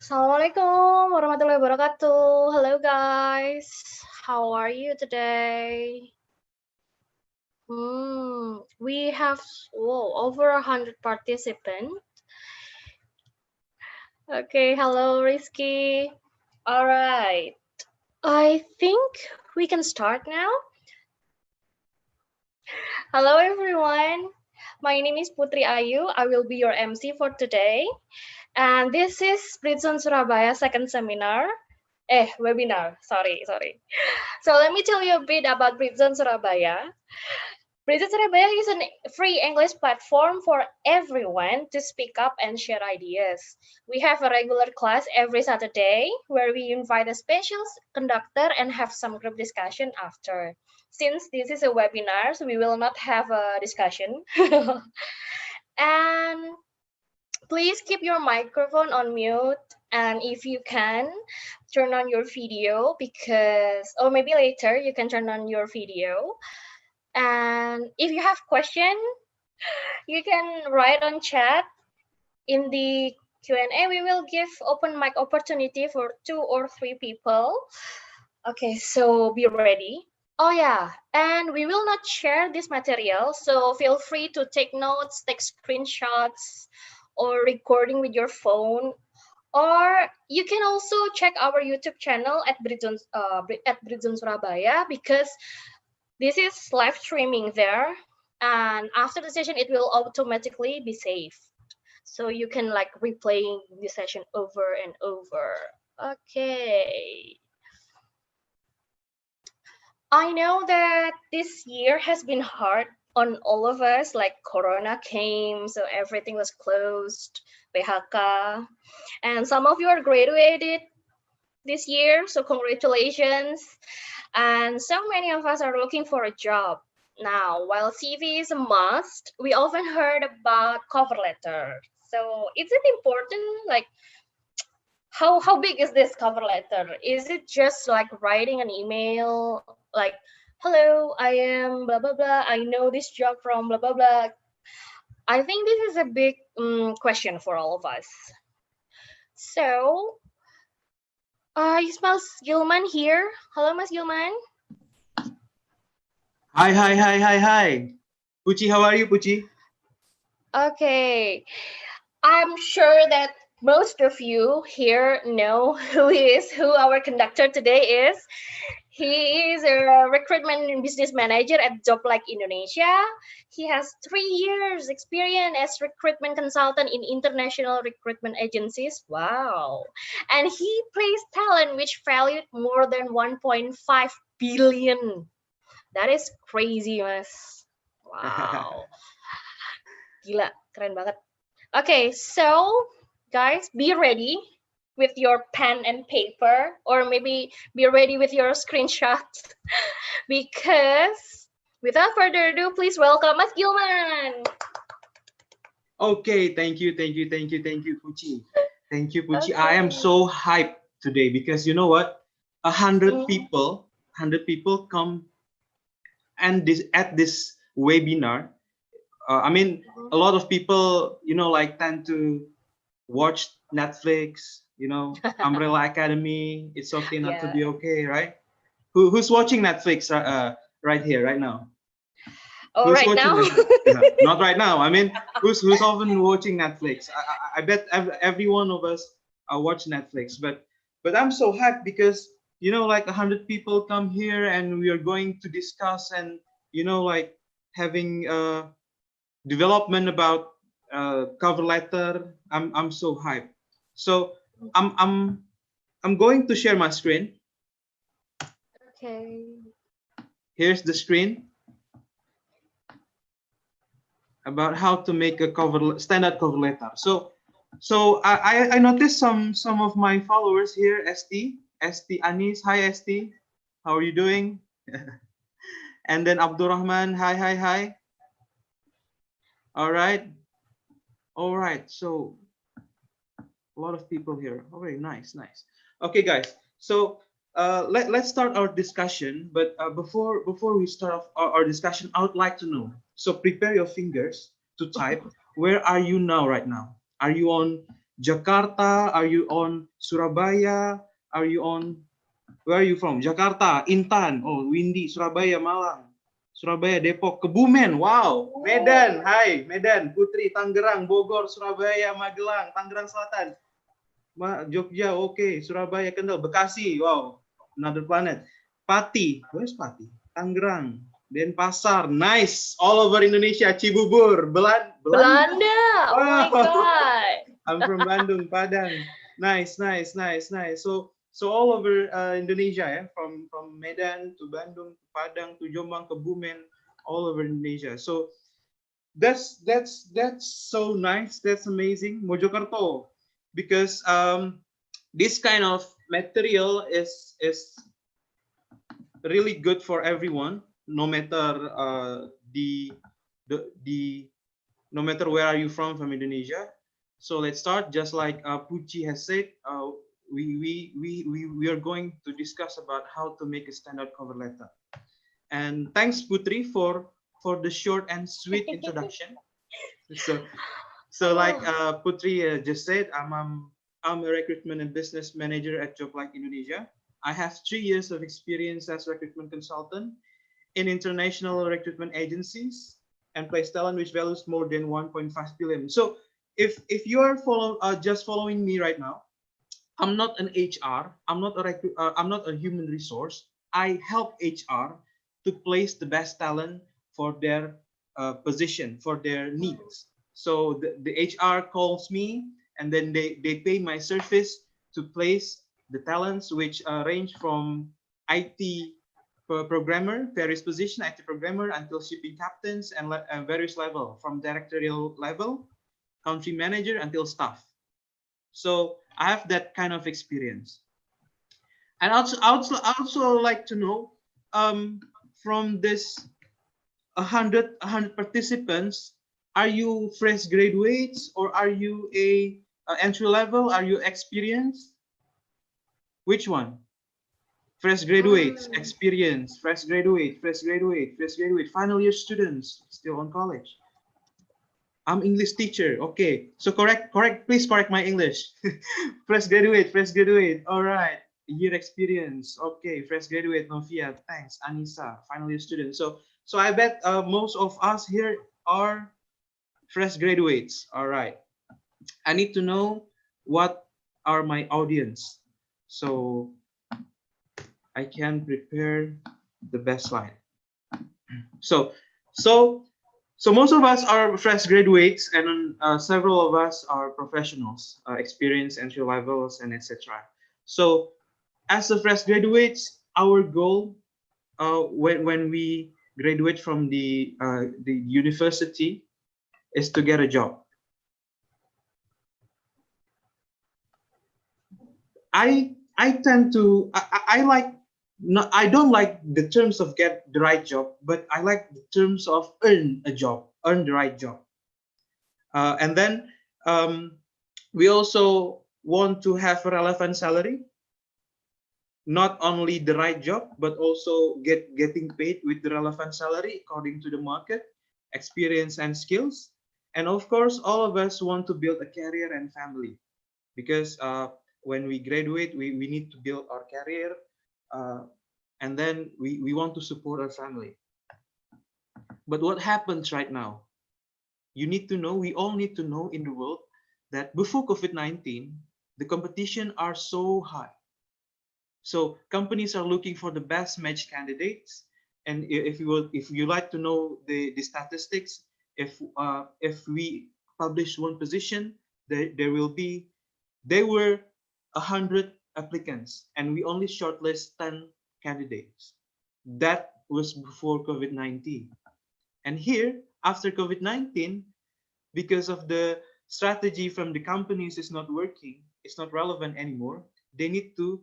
Assalamualaikum warahmatullahi wabarakatuh. Hello guys, how are you today? We have over 100 participants. Okay, hello Rizky. All right, I think we can start now. Hello everyone. My name is Putri Ayu. I will be your MC for today. And this is Bridgezone Surabaya second webinar. Sorry. So let me tell you a bit about Bridgezone Surabaya. Bridgezone Surabaya is a free English platform for everyone to speak up and share ideas. We have a regular class every Saturday where we invite a special conductor and have some group discussion after. Since this is a webinar, so we will not have a discussion. And please keep your microphone on mute, and if you can, turn on your video or maybe later you can turn on your video. And if you have question, you can write on chat. In the Q&A, we will give open mic opportunity for 2 or 3 people. Okay, so be ready. Oh yeah, and we will not share this material, so feel free to take notes, take screenshots, or recording with your phone. Or you can also check our YouTube channel at Bridgezone Surabaya, because this is live streaming there. And after the session, it will automatically be saved. So you can like replaying the session over and over. Okay. I know that this year has been hard on all of us, like Corona came, so everything was closed, PHK, and some of you are graduated this year, so congratulations. And so many of us are looking for a job. Now, while CV is a must, we often heard about cover letter. So is it important? Like, how big is this cover letter? Is it just like writing an email like, hello, I am blah blah blah, I know this job from blah blah blah? I think this is a big question for all of us. So is Mas Gilman here? Hello, Mas Gilman. Hi. Puchi, how are you, Puchi? Okay, I'm sure that most of you here know who our conductor today is. He is a recruitment and business manager at Job Like Indonesia. He has 3 years experience as recruitment consultant in international recruitment agencies. Wow. And he placed talent which valued more than 1.5 billion. That is crazy, Mas. Wow. Gila, keren banget. Okay, so guys, be ready with your pen and paper, or maybe be ready with your screenshot, because without further ado, please welcome Mas Gilman. Okay, thank you, Puchi. Thank you, Puchi. Okay. I am so hyped today because you know what? 100 people come and at this webinar. I mean, a lot of people, like tend to watch Netflix, Umbrella Academy. It's okay not to be okay, right? Who's watching Netflix right here, right now? Oh, who's right now? Not right now. I mean, who's often watching Netflix? I bet every one of us watch Netflix. But I'm so hyped because like 100 people come here and we are going to discuss and like having development about cover letter. I'm so hyped. So I'm going to share my screen. Okay. Here's the screen about how to make a standard cover letter. So I noticed some of my followers here. ST Anis, hi ST, how are you doing? And then Abdurrahman, hi. All right. So a lot of people here. Oh, very nice. Okay, guys. So let's start our discussion. But before we start off our discussion, I would like to know. So prepare your fingers to type. Where are you now, right now? Are you on Jakarta? Are you on Surabaya? Are you on, where are you from? Jakarta, Intan, oh windy, Surabaya, Malang, Surabaya, Depok, Kebumen, wow, Medan, hai, Medan, Putri, Tangerang, Bogor, Surabaya, Magelang, Tangerang Selatan, Jogja, okay, Surabaya, Kendal, Bekasi, wow, another planet, Pati, where's Pati? Tangerang, Denpasar, nice, all over Indonesia, Cibubur, Belanda, Oh my wow, god. I'm from Bandung, Padang. Nice, nice, nice, nice. So all over Indonesia, yeah, from Medan to Bandung to Padang to Jombang to Kebumen, all over Indonesia. So that's so nice. That's amazing, Mojokerto, because this kind of material is really good for everyone, no matter the no matter where are you from Indonesia. So let's start. Just like Pucci has said, we are going to discuss about how to make a standard cover letter. And thanks Putri for the short and sweet introduction. So like Putri just said, I'm a recruitment and business manager at Job Like Indonesia. I have 3 years of experience as recruitment consultant in international recruitment agencies and place talent which values more than 1.5 billion. So if you are just following me right now, I'm not an HR, I'm not a human resource. I help HR to place the best talent for their position, for their needs. So the HR calls me and then they pay my service to place the talents which range from IT programmer, various position, IT programmer until shipping captains and various level, from directorial level, country manager until staff. So I have that kind of experience. And I also like to know, from this 100 participants, are you fresh graduates or are you a entry level? Are you experienced? Which one? Fresh graduates, experience, fresh graduate, fresh graduate, fresh graduate, final year students still on college. I'm English teacher. Okay, so please correct my English. Fresh graduate. All right, year experience. Okay, fresh graduate, Novia. Thanks, Anissa, final year student. So I bet most of us here are fresh graduates. All right, I need to know what are my audience, so I can prepare the best slide. So, so, so most of us are fresh graduates, and several of us are professionals, experienced entry levels, and etc. So, as a fresh graduates, our goal when we graduate from the university is to get a job. I tend to I like, no, I don't like the terms of get the right job, but I like the terms of earn a job, earn the right job. And then we also want to have a relevant salary, not only the right job, but also getting paid with the relevant salary according to the market, experience and skills. And of course, all of us want to build a career and family, because when we graduate, we need to build our career, and then we want to support our family. But what happens right now? You need to know, we all need to know in the world that before COVID-19, the competition are so high. So companies are looking for the best match candidates. And if you like to know the statistics, if we publish one position, there were 100 applicants and we only shortlist 10 candidates. That was before COVID-19. And here, after COVID-19, because of the strategy from the companies is not working, it's not relevant anymore, they need to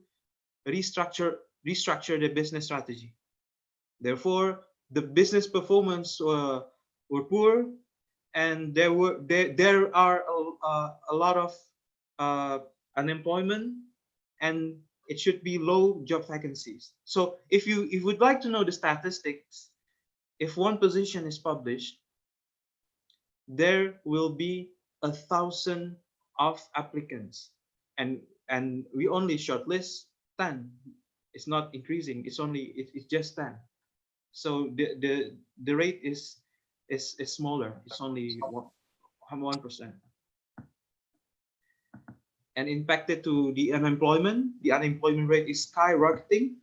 restructure the business strategy. Therefore, the business performance were poor, and there are a lot of unemployment, and it should be low job vacancies. So if you would like to know the statistics, if one position is published, there will be 1,000 of applicants, and we only shortlist 10. It's not increasing. It's just 10. So the rate is smaller. It's only 1%. And impacted to the unemployment. The unemployment rate is skyrocketing.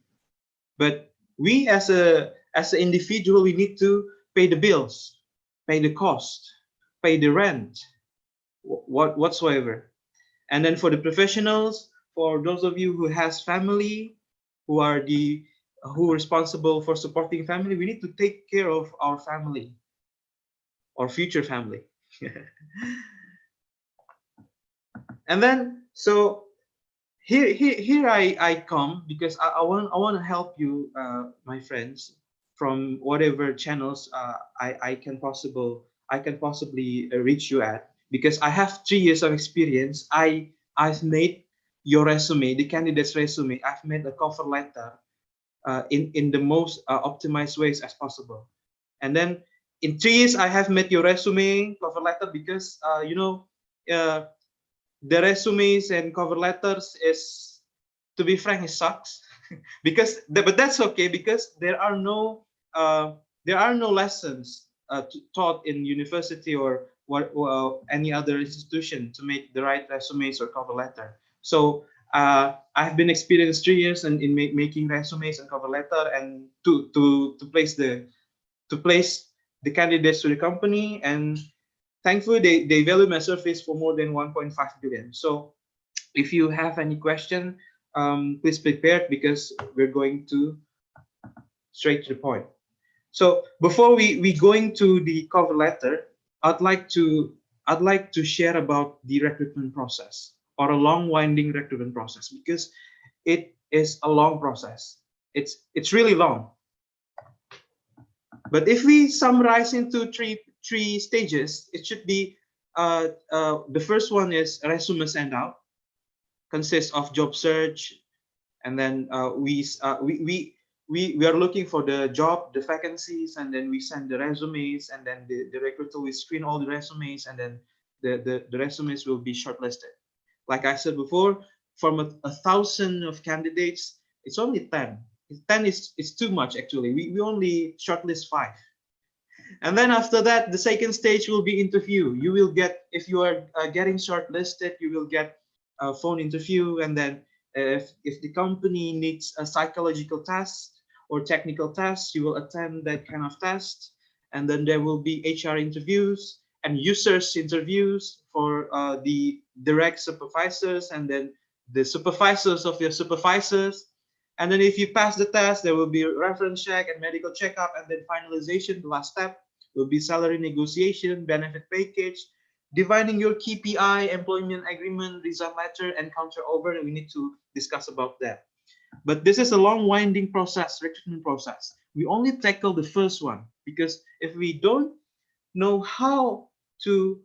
But we as an individual, we need to pay the bills, pay the cost, pay the rent, whatsoever. And then for the professionals, for those of you who has family, who are responsible for supporting family, we need to take care of our family or future family. And then so here I come because I want to help you, my friends, from whatever channels I can possibly reach you at, because I have 3 years of experience. I've made your resume, the candidate's resume. I've made a cover letter in the most optimized ways as possible. And then in 3 years I have made your resume cover letter, because uh, the resumes and cover letters is, to be frank, it sucks. But that's okay, because there are no lessons taught in university or any other institution to make the right resumes or cover letter. So I've been experienced 3 years in making resumes and cover letter, and to place the candidates to the company. And thankfully they value my service for more than 1.5 billion. So if you have any question, please prepare, because we're going to straight to the point. So before we going to the cover letter, I'd like to share about the recruitment process, or a long winding recruitment process, because it is a long process. It's really long. But if we summarize into three stages, it should be the first one is resume send out, consists of job search, and then we are looking for the job, the vacancies, and then we send the resumes, and then the recruiter will screen all the resumes, and then the resumes will be shortlisted. Like I said before, from a thousand of candidates, it's only 10. 10 is too much, actually. We only shortlist 5. And then after that, the second stage will be interview. You will get, if you are getting shortlisted, you will get a phone interview. And then if the company needs a psychological test or technical test, you will attend that kind of test. And then there will be HR interviews and users interviews for the direct supervisors, and then the supervisors of your supervisors. And then if you pass the test, there will be a reference check and medical checkup, and then finalization, the last step will be salary negotiation, benefit package, defining your KPI, employment agreement, result letter, and counter over. We need to discuss about that. But this is a long winding process, recruitment process. We only tackle the first one, because if we don't know how to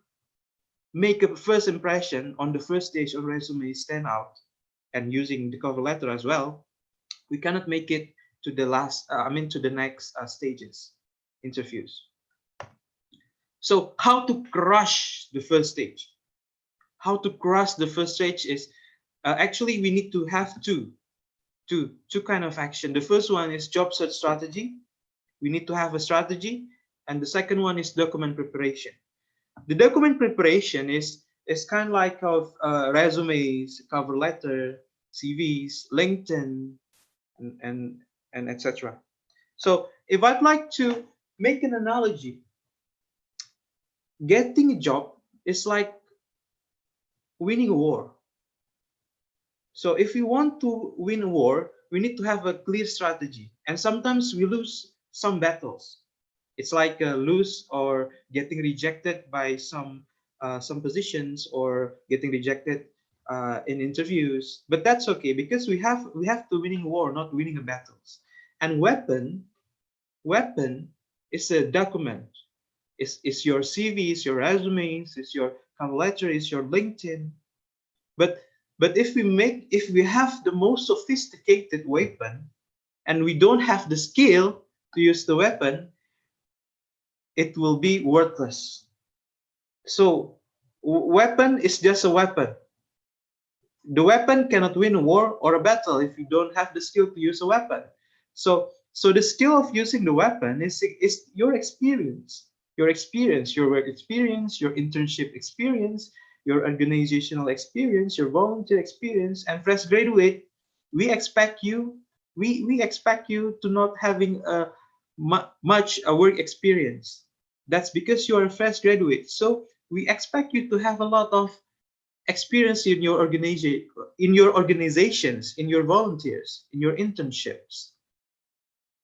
make a first impression on the first stage of resume stand out, and using the cover letter as well, we cannot make it to the to the next stages, interviews. So how to crush the first stage? How to crush the first stage is, actually we need to have two kind of action. The first one is job search strategy. We need to have a strategy. And the second one is document preparation. The document preparation is kind of like of resumes, cover letter, CVs, LinkedIn, and etc. So if I'd like to make an analogy, getting a job is like winning a war. So if we want to win a war, we need to have a clear strategy. And sometimes we lose some battles. It's like lose or getting rejected by some positions, or getting rejected in interviews. But that's okay, because we have to winning a war, not winning a battles. And weapon is a document. It's your CV, it's your resumes, it's your cover letter, it's your LinkedIn. But if we have the most sophisticated weapon, and we don't have the skill to use the weapon, it will be worthless. So weapon is just a weapon. The weapon cannot win a war or a battle if you don't have the skill to use a weapon. So the skill of using the weapon is your experience, your work experience, your internship experience, your organizational experience, your volunteer experience. And fresh graduate, we expect you we expect you to not having much a work experience. That's because you are a fresh graduate. So we expect you to have a lot of experience in your organizations, in your volunteers, in your internships.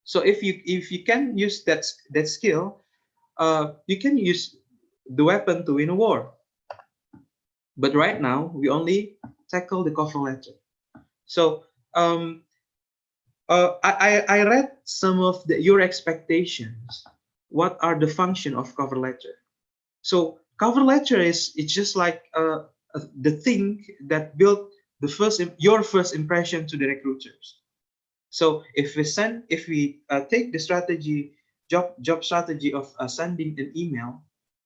So if you can use that skill, you can use the weapon to win a war. But right now we only tackle the cover letter. So I read some of your expectations. What are the function of cover letter? So cover letter it's just like the thing that built your first impression to the recruiters. So if we take the job strategy of sending an email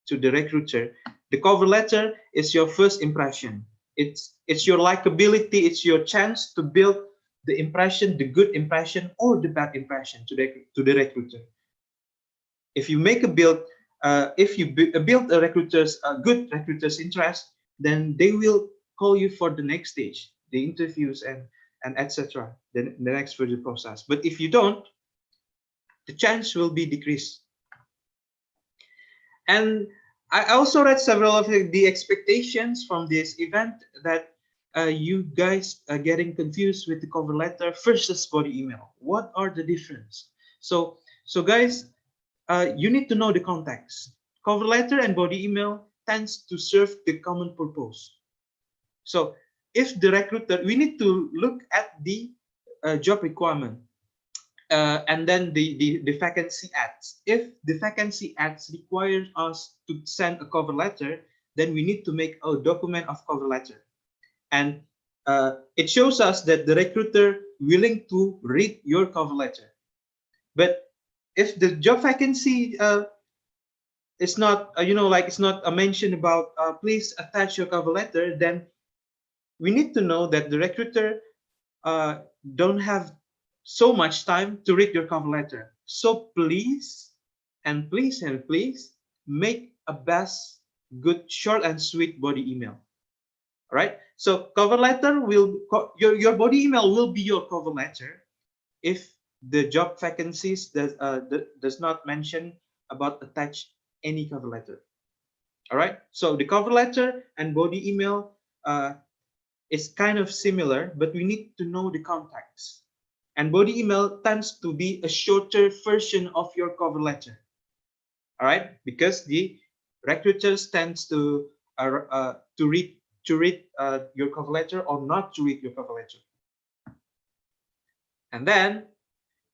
to the recruiter, the cover letter is your first impression. It's your likability. It's your chance to build the impression, the good impression or the bad impression to the recruiter. If you make a build, if you build a good recruiter's interest, then they will call you for the next stage, the interviews and etc. The next further process. But if you don't, the chance will be decreased. And I also read several of the expectations from this event that you guys are getting confused with the cover letter versus body email. What are the difference? So guys, you need to know the context. Cover letter and body email tends to serve the common purpose. So if the recruiter, we need to look at the job requirement and then the vacancy ads. If the vacancy ads require us to send a cover letter, then we need to make a document of cover letter. And it shows us that the recruiter willing to read your cover letter. But if the job vacancy it's not it's not a mention about please attach your cover letter, then we need to know that the recruiter don't have so much time to read your cover letter. So please please make a best good short and sweet body email. All right, so cover letter your body email will be your cover letter if the job vacancies does not mention about attach any cover letter. All right, so the cover letter and body email is kind of similar, but we need to know the context. And body email tends to be a shorter version of your cover letter. All right, because the recruiters tends to read your cover letter or not to read your cover letter. And then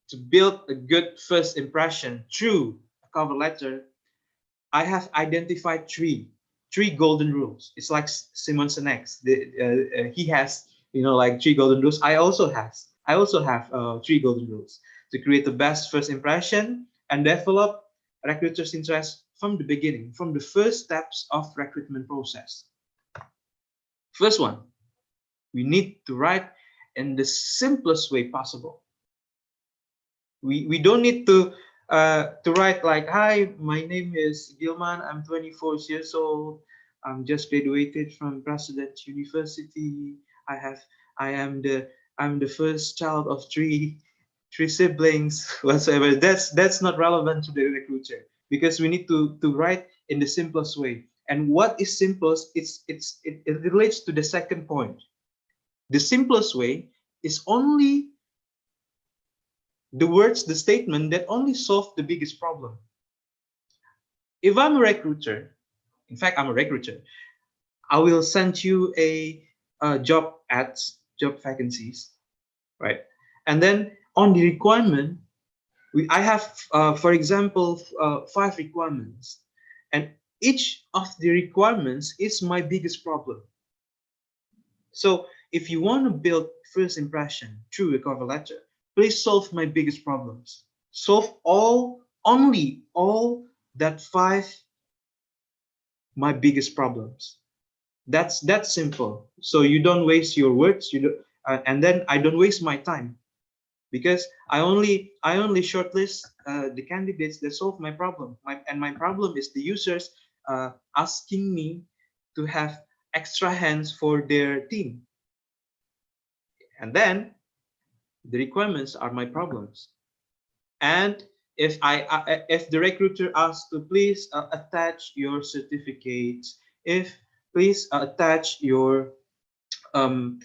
to build a good first impression through a cover letter, I have identified three golden rules. It's like Simon Sinek's. He has like 3 golden rules. I also have 3 golden rules to create the best first impression and develop recruiters' interest from the beginning, from the first steps of recruitment process. First one, we need to write in the simplest way possible. We don't need to write like, hi, my name is Gilman, I'm 24 years old, I'm just graduated from President University, I'm the first child of three siblings whatsoever. That's not relevant to the recruiter, because we need to write in the simplest way. And what is simplest, it relates to the second point. The simplest way is only the statement that only solve the biggest problem. If I'm a recruiter, in fact, I'm a recruiter, I will send you a job ads, job vacancies, right? And then on the requirement, I have, for example, 5 requirements, and each of the requirements is my biggest problem. So if you want to build first impression through a cover letter, please solve my biggest problems. Solve only all that 5 my biggest problems. That's simple. So you don't waste your words. You do, and then I don't waste my time, because I only shortlist the candidates that solve my problem. My problem is the users asking me to have extra hands for their team, and then the requirements are my problems. And if the recruiter asks to please attach your certificates, if please attach your um,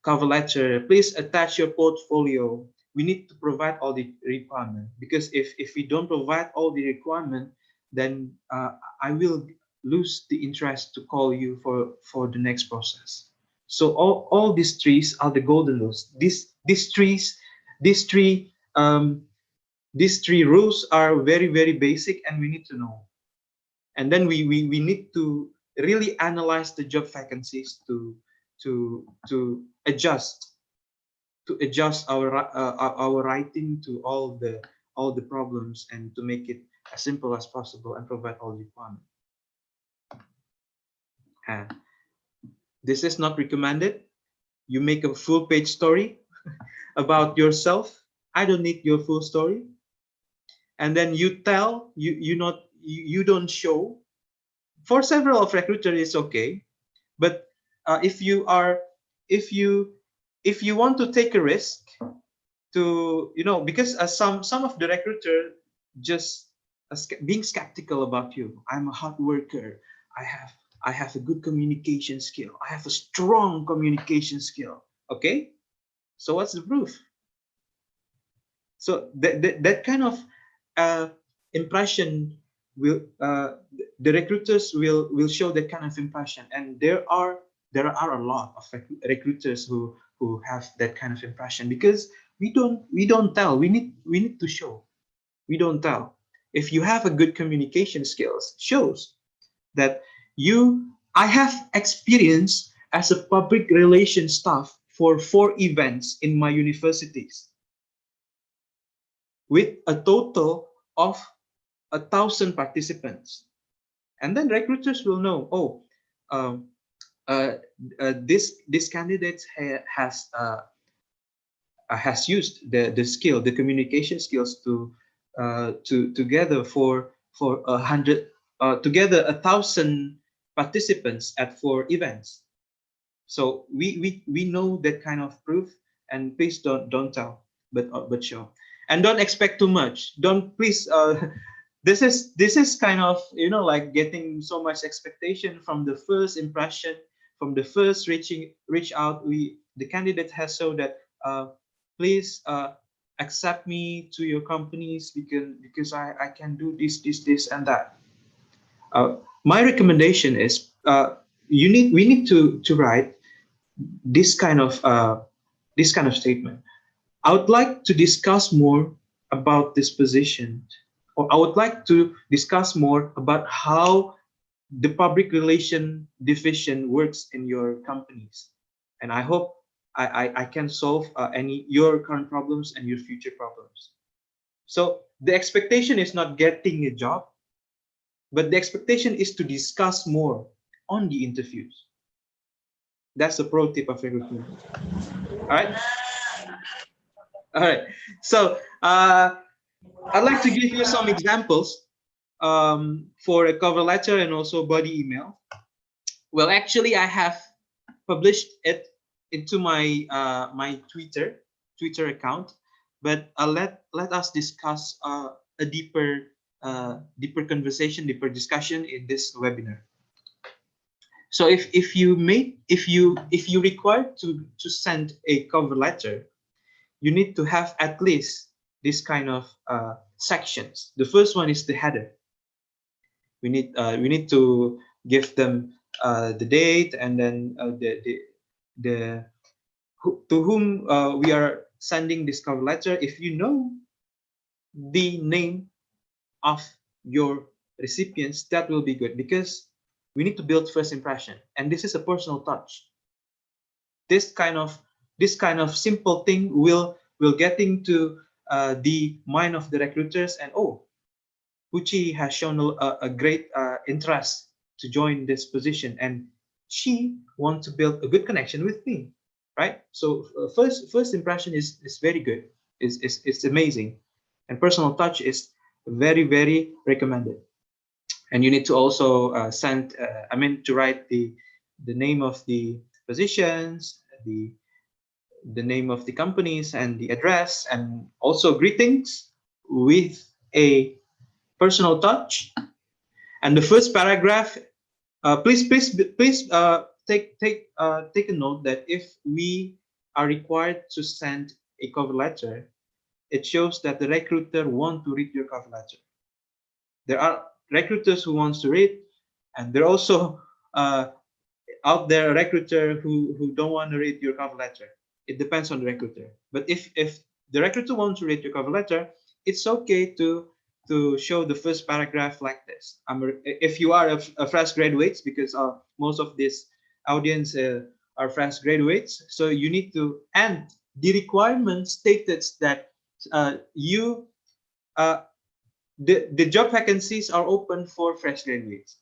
cover letter, please attach your portfolio. We need to provide all the requirement, because if we don't provide all the requirement, then I will lose the interest to call you for the next process. So all these trees are the golden rules. These trees, these three these three rules are very, very basic, and we need to know. And then we need to really analyze the job vacancies to adjust our writing to all the problems, and to make it as simple as possible and provide all the requirements. This is not recommended. You make a full page story about yourself. I don't need your full story. And then you tell you don't show. For several of recruiter is okay, but if you are if you want to take a risk to, because some of the recruiter just being skeptical about you. I'm a hard worker. I have a good communication skill. I have a strong communication skill. Okay, so what's the proof? So that kind of uh, impression will the recruiters will show that kind of impression. And there are a lot of recruiters who have that kind of impression, because we don't tell. We need to show. We don't tell. If you have a good communication skills, shows that I have experience as a public relations staff for 4 events in my universities, with a total of 1,000 participants. And then recruiters will know, oh, um, this candidate has used the communication skills to together for 1,000 participants at 4 events. So we know that kind of proof. And please don't tell, but show. And don't expect too much. Don't, please. This is kind of, like getting so much expectation from the first impression, from the first reach out. The candidate has so that please accept me to your companies, because I can do this and that. My recommendation is, we need to write this kind of statement. I would like to discuss more about this position, or I would like to discuss more about how the public relation division works in your companies. And I hope I can solve any your current problems and your future problems. So the expectation is not getting a job, but the expectation is to discuss more on the interviews. That's the pro tip of recruitment. All right. All right. So I'd like to give you some examples for a cover letter and also body email. Well, actually, I have published it into my my Twitter account, but let us discuss a deeper conversation, deeper discussion in this webinar. So if you require to send a cover letter, you need to have at least this kind of sections. The first one is the header. We need to give them the date, and then the to whom we are sending this cover letter. If you know the name of your recipients, that will be good, because we need to build first impression, and this is a personal touch. This kind of simple thing will get into the mind of the recruiters, and oh, Pucci has shown a great interest to join this position, and she wants to build a good connection with me, right? So first impression is very good, is amazing, and personal touch is very recommended. And you need to also send, to write the name of the positions, the name of the companies and the address, and also greetings with a personal touch. And the first paragraph, please take a note that if we are required to send a cover letter, it shows that the recruiter want to read your cover letter. There are recruiters who wants to read, and there are also out there a recruiter who don't want to read your cover letter. It depends on the recruiter. But if the recruiter wants to read your cover letter, it's okay to show the first paragraph like this. If you are a fresh graduates, because most of this audience are fresh graduates, so you need to, and the requirement stated that you the job vacancies are open for fresh graduates,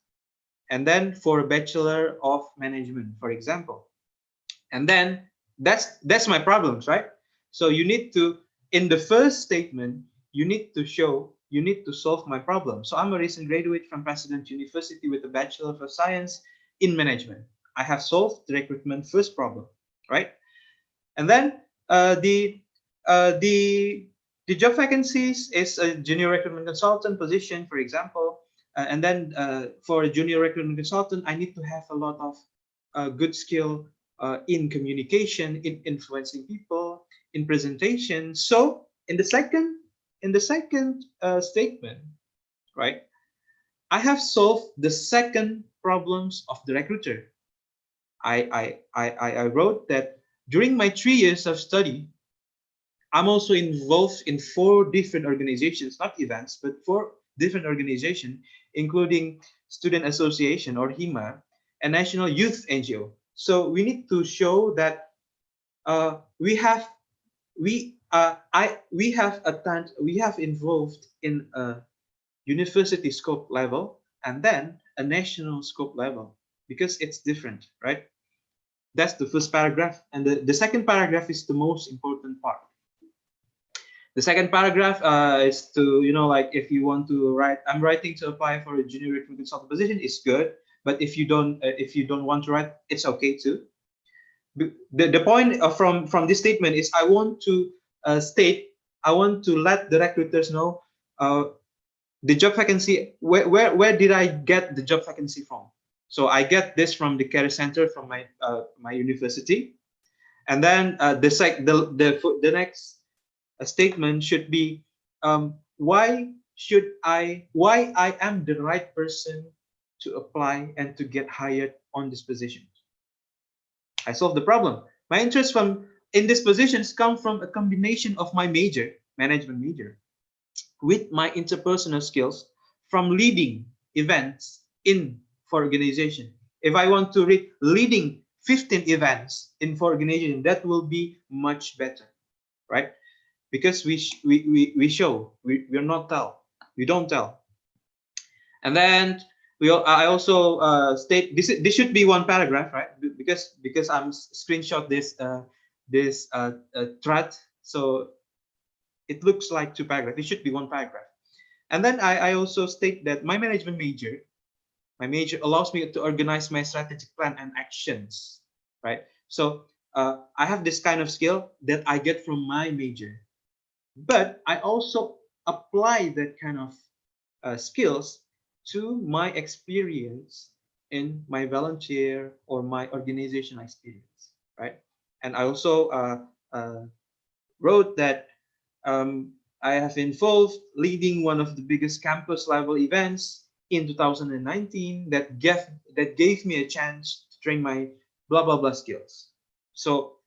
and then for a bachelor of management, for example. And then that's my problems, right? So you need to, in the first statement, you need to solve my problem. So I'm a recent graduate from President University with a Bachelor of Science in Management. I have solved the recruitment first problem, right? And then the job vacancies is a junior recruitment consultant position, for example. And then for a junior recruitment consultant, I need to have a lot of good skill in communication, in influencing people, in presentation. So in the second statement, right, I have solved the second problems of the recruiter. I wrote that during my 3 years of study, I'm also involved in 4 different organizations, not events, but 4 different organizations, including Student Association or HIMA and National Youth NGO. So we need to show that we have we have involved in a university scope level and then a national scope level, because it's different, right? That's the first paragraph, and the second paragraph is the most important part. The second paragraph is to, like, if you want to write, I'm writing to apply for a junior recruitment consultant position, is good. But if you don't want to write, it's okay too. The point from this statement is I want to I want to let the recruiters know the job vacancy. Where did I get the job vacancy from? So I get this from the career center from my university. And then the next statement should be, why I am the right person to apply and to get hired on this position. I solved the problem. My interest in these positions come from a combination of my major, management major, with my interpersonal skills from leading events in for organization. If I want to read leading 15 events in for organization, that will be much better, right? Because we show, we're not tell, we don't tell. And then I also state this should be one paragraph, right? Because I'm screenshot this thread, so it looks like 2 paragraphs. It should be 1 paragraph. And then I also state that my major allows me to organize my strategic plan and actions, right? So I have this kind of skill that I get from my major, but I also apply that kind of skills to my experience in my volunteer or my organizational experience, right? And I also wrote that I have involved leading one of the biggest campus level events in 2019 that gave me a chance to train my blah blah blah skills. So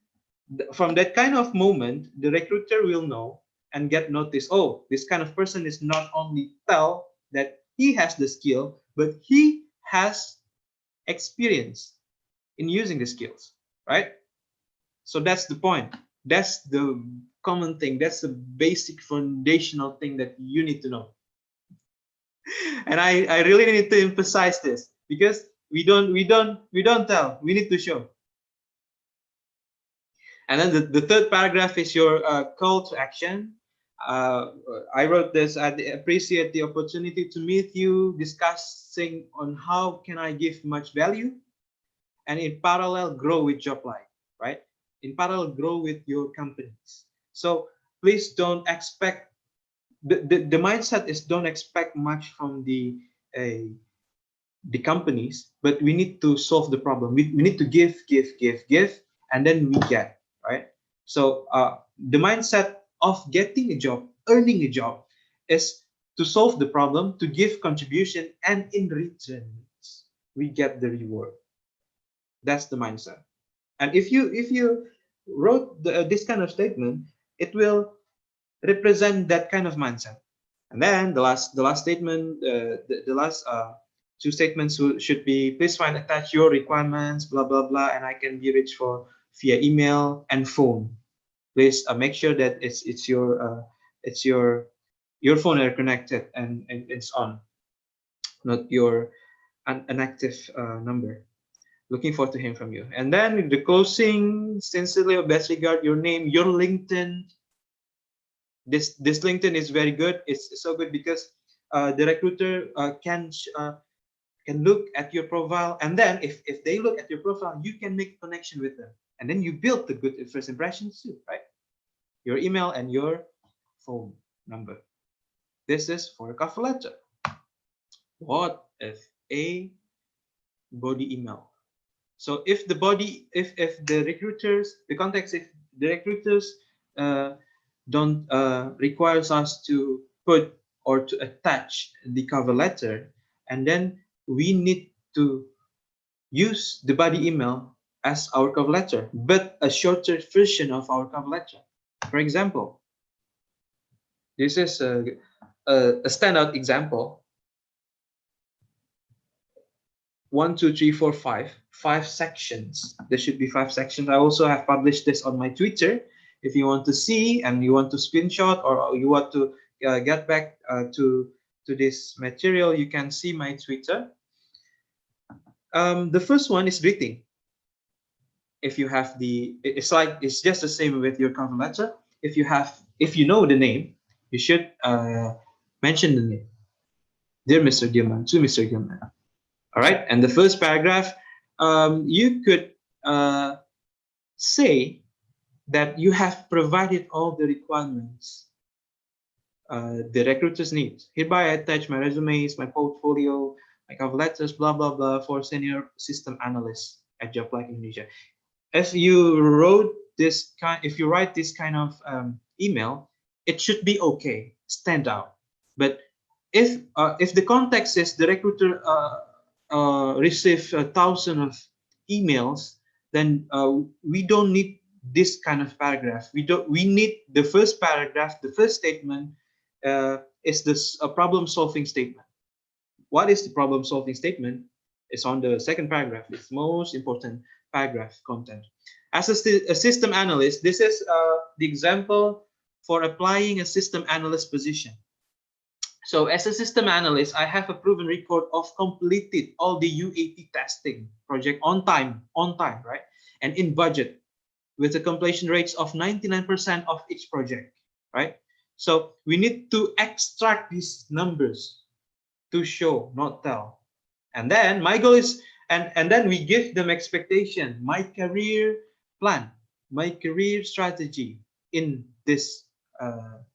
from that kind of moment, the recruiter will know and get notice. Oh, this kind of person is not only tell that he has the skill, but he has experience in using the skills, right? So that's the point. That's the common thing. That's the basic foundational thing that you need to know. And I really need to emphasize this, because We don't tell. We need to show. And then the third paragraph is your call to action. I wrote this. I appreciate the opportunity to meet you, discussing on how can I give much value, and in parallel grow with JobLike, right? In parallel grow with your companies. So please don't expect the mindset is don't expect much from the companies, but we need to solve the problem. We need to give, and then we get, right? So the mindset of getting a job, earning a job, is to solve the problem, to give contribution, and in return, we get the reward. That's the mindset. And if you wrote this kind of statement, it will represent that kind of mindset. And then the last statement, the last two statements should be: please find attach your requirements, blah blah blah, and I can be reached for via email and phone. Please make sure that it's your phone are connected and it's on, not your an active number. Looking forward to hearing from you. And then the closing: sincerely of best regard, your name, your LinkedIn. This LinkedIn is very good. It's so good because the recruiter can look at your profile, and then if they look at your profile, you can make a connection with them, and then you build the good first impressions too, right? Your email and your phone number. This is for a cover letter. What if a body email? So if the body, if the recruiters, the context, if the recruiters don't requires us to put or to attach the cover letter, and then we need to use the body email as our cover letter, but a shorter version of our cover letter. For example, this is a standout example. 1, 2, 3, 4, 5 sections. There should be 5 sections. I also have published this on my Twitter. If you want to see and you want to screenshot, or you want to get back to this material, you can see my Twitter. The first one is greeting. If you have it's just the same with your cover letter. If you know the name, you should mention the name. Dear Mr. Gilman, to Mr. Gilman. All right, and the first paragraph, you could say that you have provided all the requirements the recruiters need. Hereby I attach my resumes, my portfolio, my cover letters, blah blah blah, for senior system analyst at JobLike Indonesia. If you write this kind of email, it should be okay, stand out. But if the context is the recruiter receive 1,000 of emails, then we don't need this kind of paragraph. We need the first paragraph, the first statement is this a problem solving statement. What is the problem solving statement? It's on the second paragraph. It's most important paragraph content. As a system analyst, this is the example for applying a system analyst position. So as a system analyst, I have a proven record of completed all the UAT testing project on time, right? And in budget, with the completion rates of 99% of each project, right? So we need to extract these numbers to show, not tell. And then my goal is, and then we give them expectation, my career plan, my career strategy in this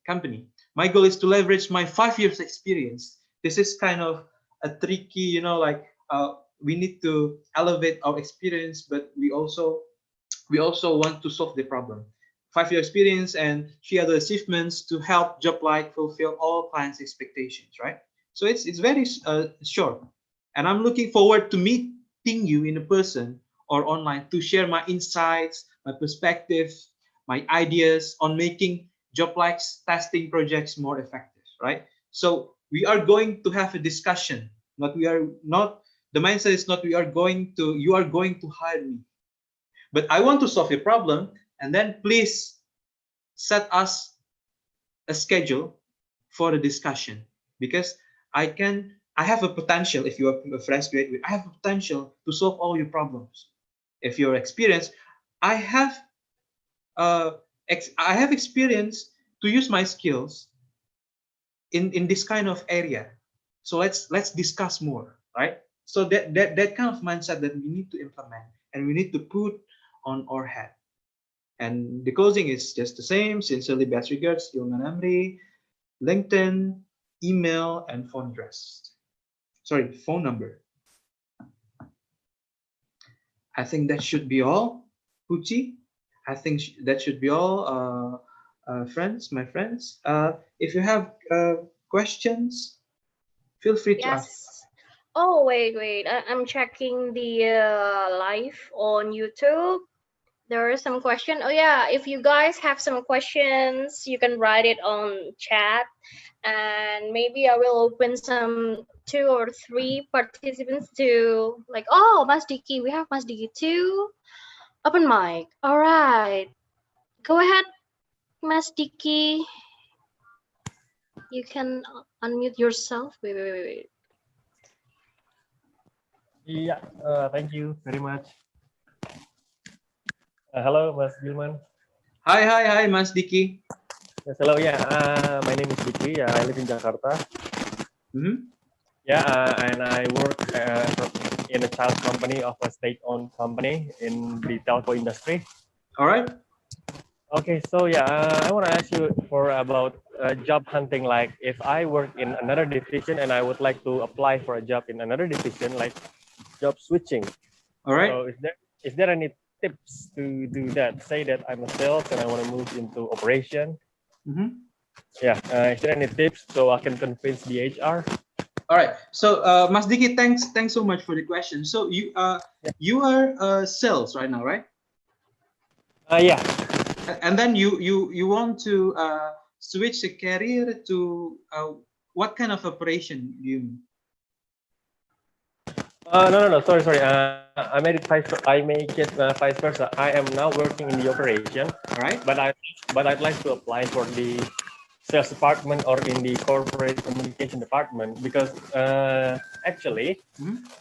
company. My goal is to leverage my 5 years experience. This is kind of a tricky, we need to elevate our experience, but we also want to solve the problem. 5-year experience and 3 other achievements to help JobLike fulfill all clients' expectations, right? So it's very short, and I'm looking forward to meeting you in person or online to share my insights, my perspective, my ideas on making JobLike's testing projects more effective, right? So we are going to have a discussion. The mindset is not you are going to hire me, but I want to solve your problem, and then please set us a schedule for a discussion, because I can I have a potential. If you are a fresh graduate, I have a potential to solve all your problems. If you're experienced, I have I have experience to use my skills in this kind of area. So let's discuss more, right? So that kind of mindset that we need to implement and we need to put on our head. And the closing is just the same. Sincerely, best regards, Ilman Amri, LinkedIn, email, and phone address. Sorry, phone number. I think that should be all, Puchi. I think that should be all, friends, my friends. If you have questions, feel free to ask. Yes. Oh, wait. I'm checking the live on YouTube. There are some question. Oh yeah, if you guys have some questions, you can write it on chat, and maybe I will open some 2 or 3 participants to like. Oh, Mas Diki, we have Mas Diki too. Open mic. All right, go ahead, Mas Diki. You can unmute yourself. Wait. Yeah, thank you very much. Hello, Mas Gilman. Hi, Mas Diki. Yes, hello. Yeah, my name is Diki. I live in Jakarta. Mm-hmm. Yeah, and I work in a child company of a state-owned company in the telco industry. All right. Okay, so yeah, I want to ask you for about job hunting. Like, if I work in another division and I would like to apply for a job in another division, like job switching. All right. So, is there any tips to do that? Say that I'm a sales and I want to move into operation. Mm-hmm. Yeah, is there any tips so I can convince the HR? All right. So, Mas Diki, thanks so much for the question. So you are sales right now, right? Yeah. And then you want to switch a career to what kind of operation you mean? No. Sorry. I made it vice. I make it vice versa. I am now working in the operation, Right? but I'd like to apply for the sales department or in the corporate communication department because actually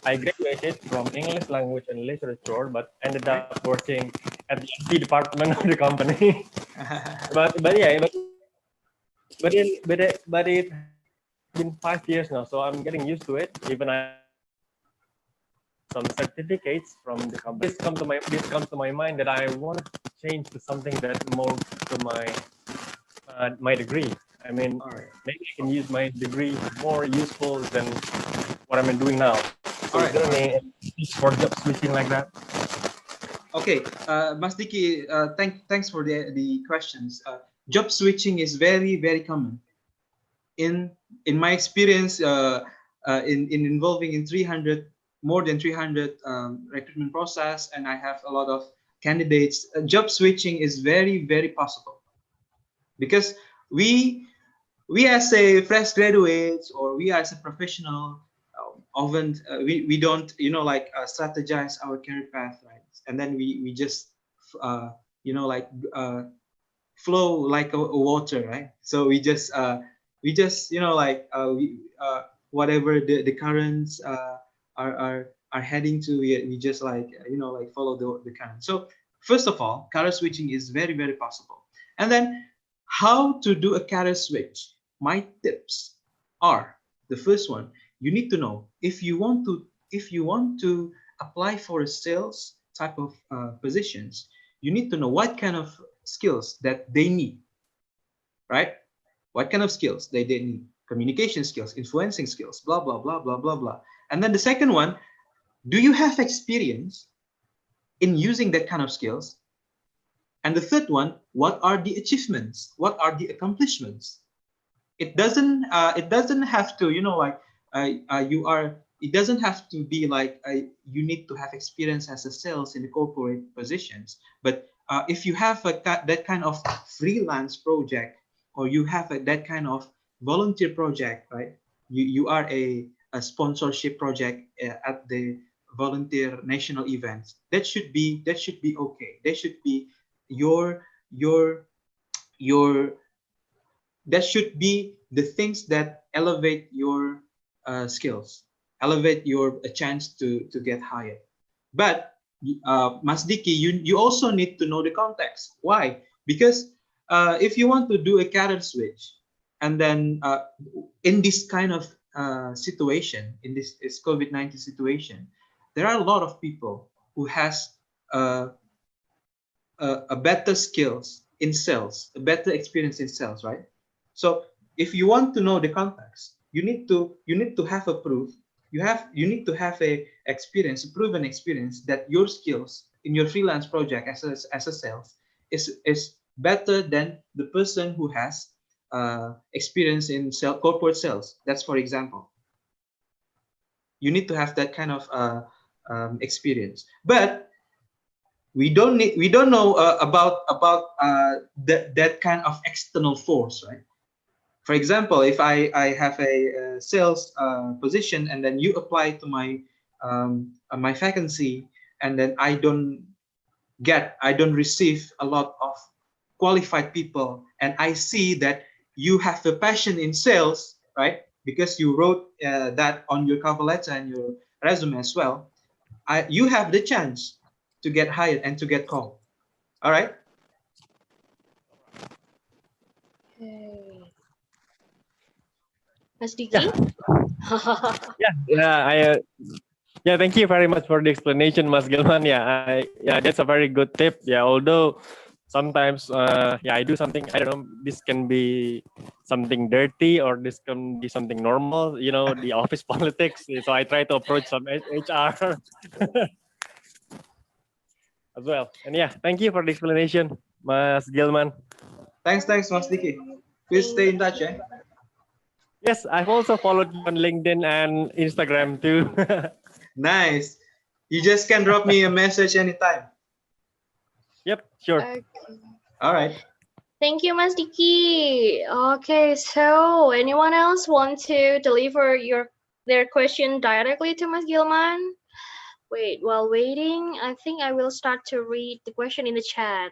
I graduated from English language and literature, but ended up working at the IT department of the company. but it been 5 years now, so I'm getting used to it. Even I some certificates from the company. This comes to my mind that I want to change to something that more to my degree. I mean, maybe I can use my degree more useful than what I'm doing now. So is there any tips for job switching like that? Okay, Mas Diki, thanks for the questions. Job switching is very common. In my experience, in involving in more than 300 recruitment process, and I have a lot of candidates. Job switching is very possible because we as a fresh graduates or we as a professional often we don't strategize our career path, right? And then we just like flow like a water, right? So we just whatever the currents are heading to, we just like follow the current. So first of all, career switching is very possible. And then how to do a career switch. My tips are: the first one, you need to know if you want to apply for a sales type of positions, you need to know what kind of skills that they need, right? What kind of skills they need: communication skills, influencing skills, blah blah blah blah blah blah. And then the second one, do you have experience in using that kind of skills? And the third one, what are the achievements? What are the accomplishments? It doesn't have to you are it doesn't have to be like you need to have experience as a sales in the corporate positions. But if you have that kind of freelance project, or you have that kind of volunteer project, right? You are a sponsorship project at the volunteer national events, that should be okay. That should be your your that should be the things that elevate your skills, elevate your chance to get hired. But Mas Diki, you also need to know the context. Why? Because if you want to do a career switch, and then in this kind of situation, in this COVID-19 situation, there are a lot of people who has uh, a better skills in sales, a better experience in sales, right? So if you want to know the context, you need to have a proof. You need to have a experience, a proven experience that your skills in your freelance project as a sales is better than the person who has experience in corporate sales. That's for example. You need to have that kind of experience. But we don't know about that kind of external force, right? For example, if I have a sales position, and then you apply to my vacancy, and then I don't receive a lot of qualified people, and I see that you have a passion in sales, right? Because you wrote that on your cover letter and your resume as well. You have the chance to get hired and to get called. All right. Okay. Mas Yeah, Diki? yeah. Thank you very much for the explanation, Mas Gilman. Yeah, that's a very good tip. Yeah, although sometimes, I do something. I don't know. This can be something dirty, or this can be something normal. The office politics. So I try to approach some HR as well. And yeah, thank you for the explanation, Mas Gilman. Thanks, Mas Diki. Please Thank stay in touch, eh? Yes, I've also followed you on LinkedIn and Instagram too. Nice. You just can drop me a message anytime. Yep, sure. okay. All right. Thank you, Mas Diki. Okay, so anyone else want to deliver their question directly to Mas Gilman? Wait, while waiting, I think I will start to read the question in the chat.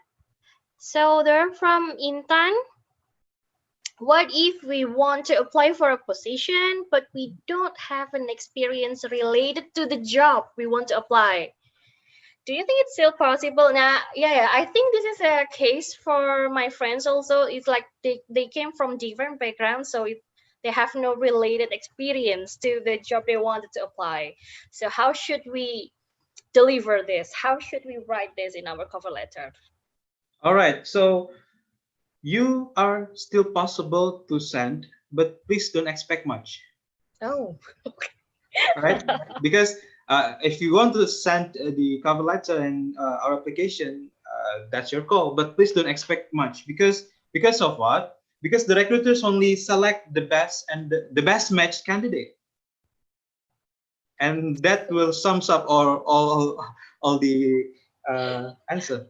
So they're from Intan. What if we want to apply for a position, but we don't have an experience related to the job we want to apply? Do you think it's still possible? Now, yeah, I think this is a case for my friends also. It's like they came from different backgrounds, so they have no related experience to the job they wanted to apply. So how should we deliver this? How should we write this in our cover letter? All right. So you are still possible to send, but please don't expect much. Oh, All right. Because if you want to send the cover letter and our application, that's your call. But please don't expect much, because of what? Because the recruiters only select the best and the best matched candidate, and that will sums up all the answer.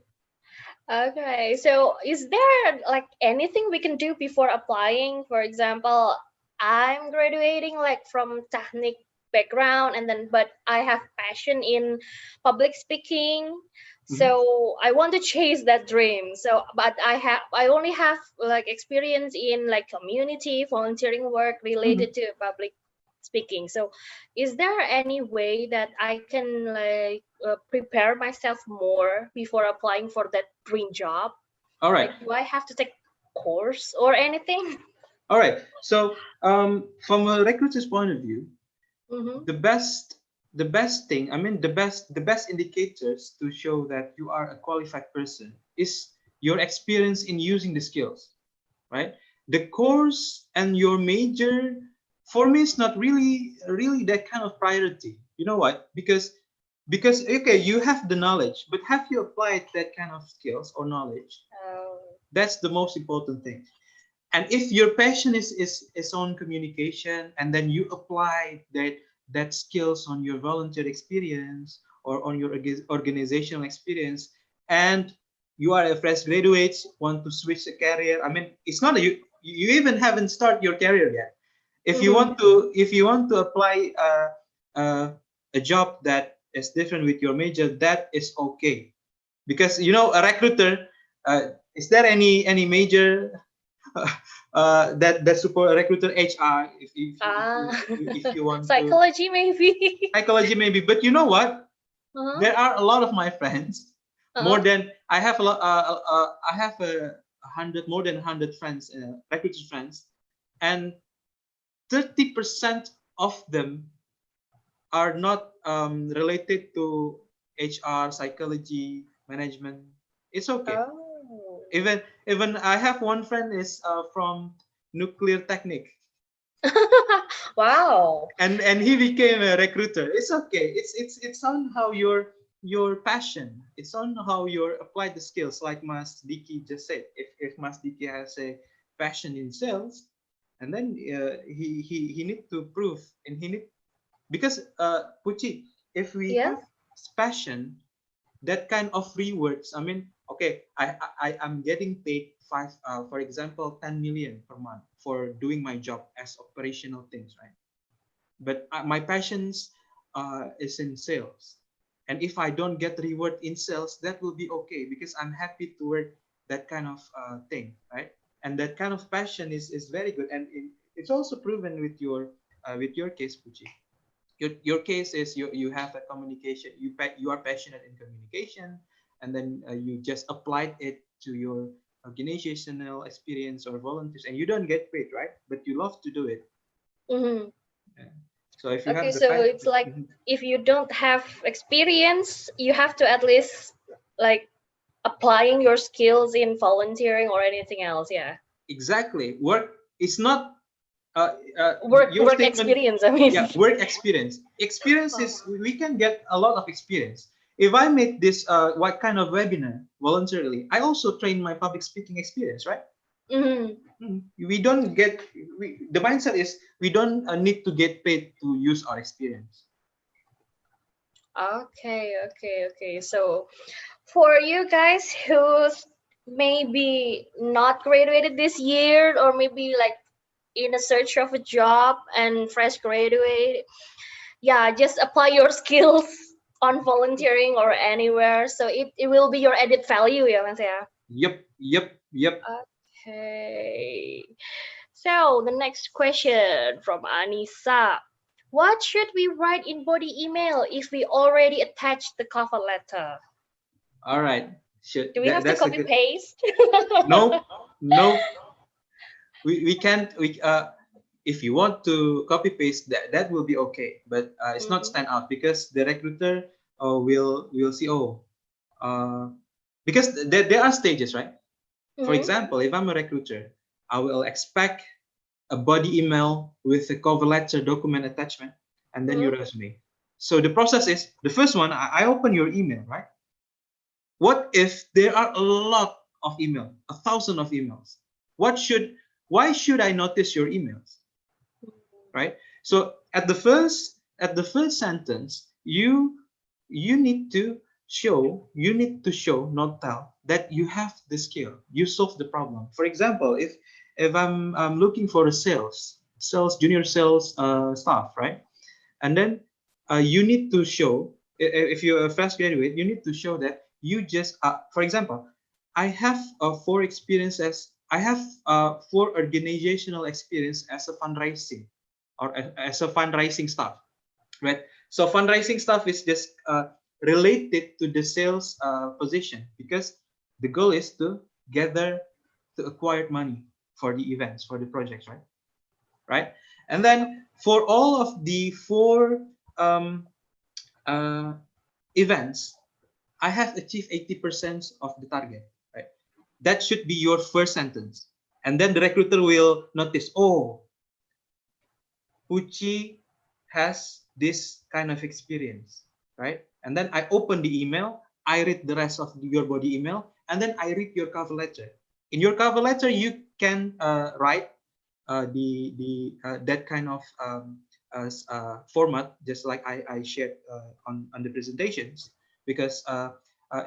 okay. So is there like anything we can do before applying? For example, I'm graduating like from technic background, and then but I have passion in public speaking. Mhm. So I want to chase that dream. So but I only have like experience in like community volunteering work Mhm. related to public speaking. So is there any way that I can like prepare myself more before applying for that dream job? All right. Like, do I have to take course or anything? All right. So from a recruiter's point of view, Mm-hmm. the best thing, I mean, the best indicators to show that you are a qualified person is your experience in using the skills, right? The course and your major, for me, is not really that kind of priority. You know what? Because okay, you have the knowledge, but have you applied that kind of skills or knowledge? Oh. That's the most important thing. And if your passion is on communication, and then you apply that skills on your volunteer experience or on your organizational experience, and you are a fresh graduate, want to switch a career, I mean, it's not you even haven't started your career yet. Mm-hmm. If you want to apply a job that is different with your major, that is okay. Because a recruiter, is there any major that support recruiter HR if you want to Psychology maybe. psychology maybe. But you know what? Uh-huh. There are a lot of my friends, more Uh-huh. than I have a lot. I have more than 100 friends, recruiter friends, and 30% of them are not related to HR, psychology, management. It's okay. Oh. Even I have one friend is from nuclear technique, Wow. and he became a recruiter. It's okay. It's somehow your passion. It's somehow your apply the skills, like Mas Diki just said. If Mas Diki has a passion in sales, and then he need to prove, and he need, because Puchi, if we Yeah. have passion, that kind of rewards, I mean, okay, I am getting paid five, for example, 10 million per month for doing my job as operational things, right? But my passions is in sales, and if I don't get reward in sales, that will be okay, because I'm happy to work that kind of thing, right? And that kind of passion is very good, and it's also proven with your case, Puchi. Your case is you have a communication, you are passionate in communication, and then you just applied it to your organizational experience or volunteers, and you don't get paid, right? But you love to do it. Mm-hmm. Yeah. So if you Okay, have the so it's like Mhm. if you don't have experience, you have to at least like applying your skills in volunteering or anything else. Yeah. Exactly, work is not your Work statement. experience, I mean. Yeah, work experience Oh. is we can get a lot of experience. If I make this what kind of webinar voluntarily, I also train my public speaking experience, right? Mm-hmm. We don't get, the mindset is we don't need to get paid to use our experience. Okay, okay, okay. So for you guys who's maybe not graduated this year or maybe like in a search of a job and fresh graduate, yeah, just apply your skills on volunteering or anywhere. So it will be your added value, yeah, Mas, ya. Yep. Okay. So the next question from Anissa. What should we write in body email if we already attached the cover letter? All right. Should Do we have to that's a copy good. paste? No, no. We can't. We if you want to copy paste that will be okay, but it's not Mhm. stand out, because the recruiter will see, oh, uh, because there are stages, right? For Mhm. example, if I'm a recruiter, I will expect a body email with a cover letter document attachment, and then your Mhm. resume. So the process is, the first one, I open your email, right? What if there are a lot of email, 1,000 of emails? What should, why should I notice your emails, right? So at the first sentence, you need to show, not tell, that you have the skill, you solve the problem. For example, if I'm looking for a sales junior sales staff, right? And then you need to show, if you're a fresh graduate, you need to show that you just for example, I have I have four organizational experience as a fundraising, or as a fundraising staff, right? So fundraising staff is just related to the sales position, because the goal is to gather, to acquire money for the events, for the projects, right? Right. And then for all of the four um, uh, events, I have achieved 80% of the target, right? That should be your first sentence. And then the recruiter will notice, oh, Pucci has this kind of experience, right? And then I open the email, I read the rest of your body email, and then I read your cover letter. In your cover letter, you can write that kind of format, just like I shared on the presentations, because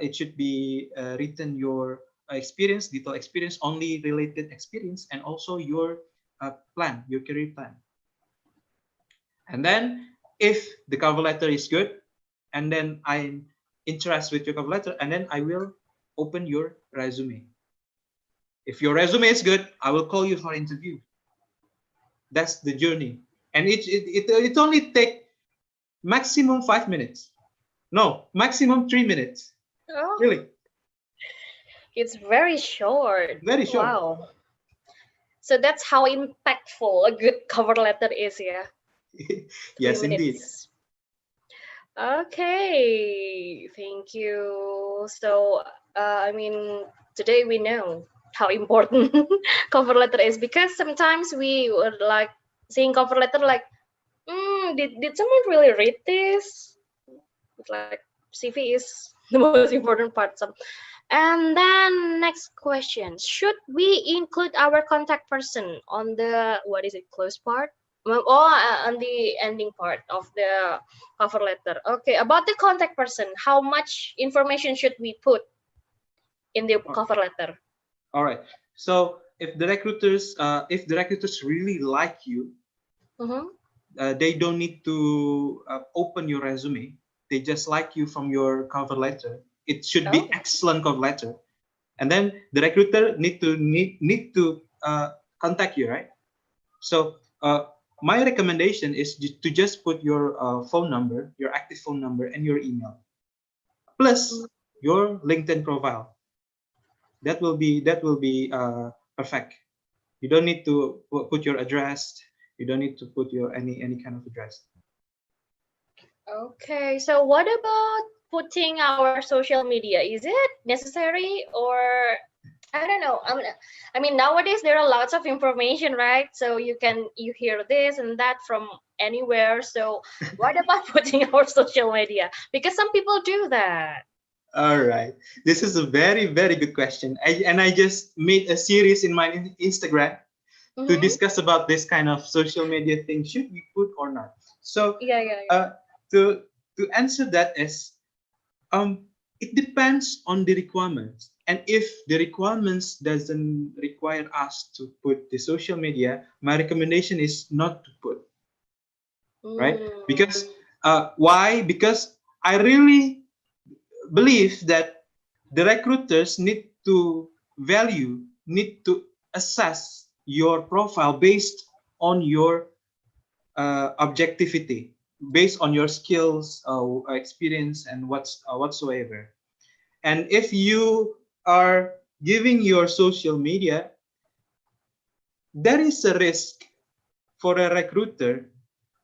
it should be written your experience, detailed experience, only related experience, and also your plan, your career plan. And then if the cover letter is good, and then I'm interested with your cover letter, and then I will open your resume. If your resume is good, I will call you for interview. That's the journey, and it only take maximum 5 minutes. No, maximum 3 minutes. Oh, Really, it's very short. very short. Wow. So that's how impactful a good cover letter is, yeah. Three Yes, indeed. minutes. Okay, thank you. So, I mean, today we know how important cover letter is, because sometimes we would like seeing cover letter like, did someone really read this? It's like CV is the most important part. And then next question: should we include our contact person on the what is it close part? On the ending part of the cover letter. Okay, about the contact person, how much information should we put in the Oh, cover letter? all right. So if the recruiters really like you, Mm-hmm. they don't need to open your resume. They just like you from your cover letter. It should be Oh, excellent cover letter, and then the recruiter need to contact you, right? So my recommendation is to just put your phone number, your active phone number, and your email, plus your LinkedIn profile. That will be perfect. You don't need to put your address. You don't need to put your any kind of address. okay. So what about putting our social media? Is it necessary, or I don't know. I mean, nowadays there are lots of information, right? So you hear this and that from anywhere. So what about putting our social media? Because some people do that. All right, this is a very very good question. I just made a series in my Instagram to Mm-hmm. discuss about this kind of social media thing. Should we put or not? So Yeah, yeah, yeah. uh, to answer that is it depends on the requirements, and if the requirements doesn't require us to put the social media, my recommendation is not to put, right? Mm. Because why? Because I really believe that the recruiters need to assess your profile based on your objectivity, based on your skills, experience, and whatsoever. And if you are giving your social media, there is a risk for a recruiter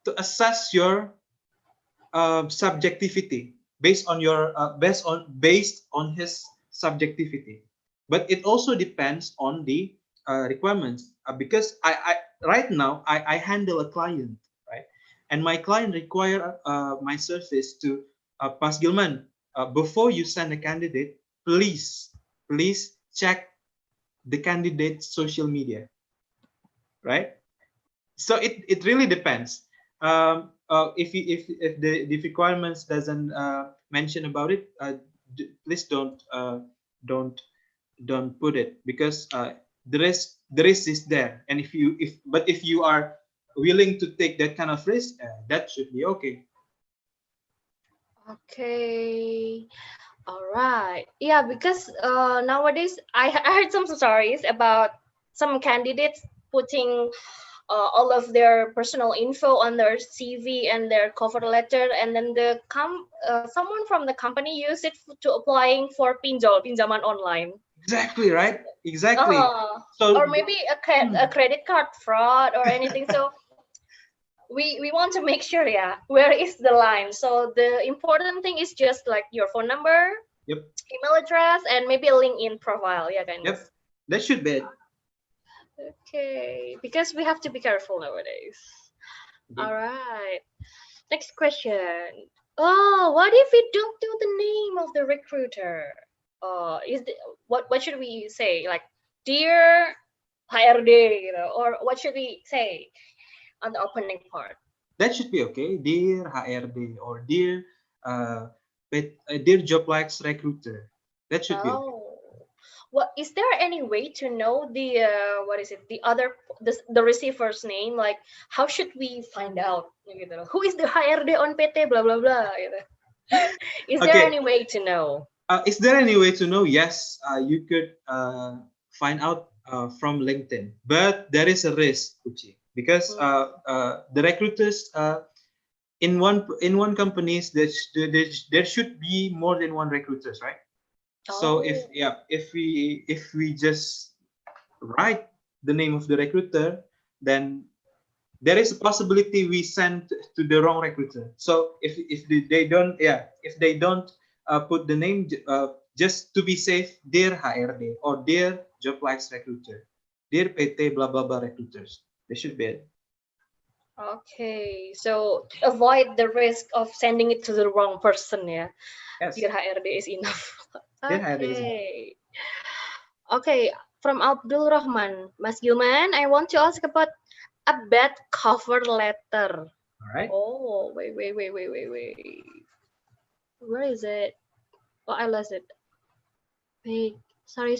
to assess your subjectivity based on his subjectivity. But it also depends on the requirements, because I right now I handle a client, right, and my client require my service to Pas Gilman, before you send a candidate, please check the candidate's social media, right? So it really depends. If the requirements doesn't mention about it, please don't don't put it, because the risk is there. And if you are willing to take that kind of risk, that should be okay. Okay. All right. Yeah, because nowadays I heard some stories about some candidates putting all of their personal info on their CV and their cover letter, and then someone from the company use it to applying for pinjaman online. Exactly, right, exactly. Uh, or So maybe a credit card fraud or anything. So we want to make sure, yeah, where is the line? So the important thing is just like your phone number, yep, email address, and maybe a LinkedIn profile. Yeah, guys. yep, that should be it. Okay, because we have to be careful nowadays. All Okay. right. Next question. Oh, what if we don't know the name of the recruiter? What should we say? Like, dear HRD, or what should we say on the opening part? That should be okay. Dear HRD, or dear JobLikes recruiter. That should be okay. Oh, what is there any way to know the what is it? The receiver's name? Like, how should we find out? Who is the HRD on PT? Blah blah blah. Is there Okay. any way to know? Is there any way to know? Yes, you could find out from LinkedIn, but there is a risk, Puchi, because the recruiters in one companies there should be more than one recruiters, right? So if we just write the name of the recruiter, then there is a possibility we send to the wrong recruiter. So if they don't, if they don't put the name, just to be safe, dear HRD or dear job likes recruiter, dear PT blah blah blah recruiters, they should be it. Okay, so to avoid the risk of sending it to the wrong person, yeah. Yes, Dear HRD is enough. dear HRD is enough. Okay. Okay, from Abdul Rahman, Mas Gilman, I want to ask about a bad cover letter. All right. Oh, wait. Where is it? Oh, I lost it. Wait, sorry.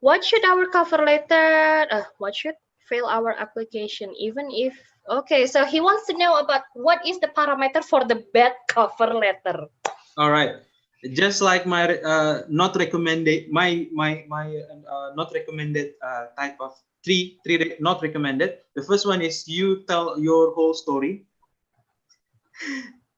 What should our cover letter? What should fill our application, even if? Okay, so he wants to know about what is the parameter for the bad cover letter. All right. Just like my not recommended, my not recommended type of three not recommended. The first one is you tell your whole story.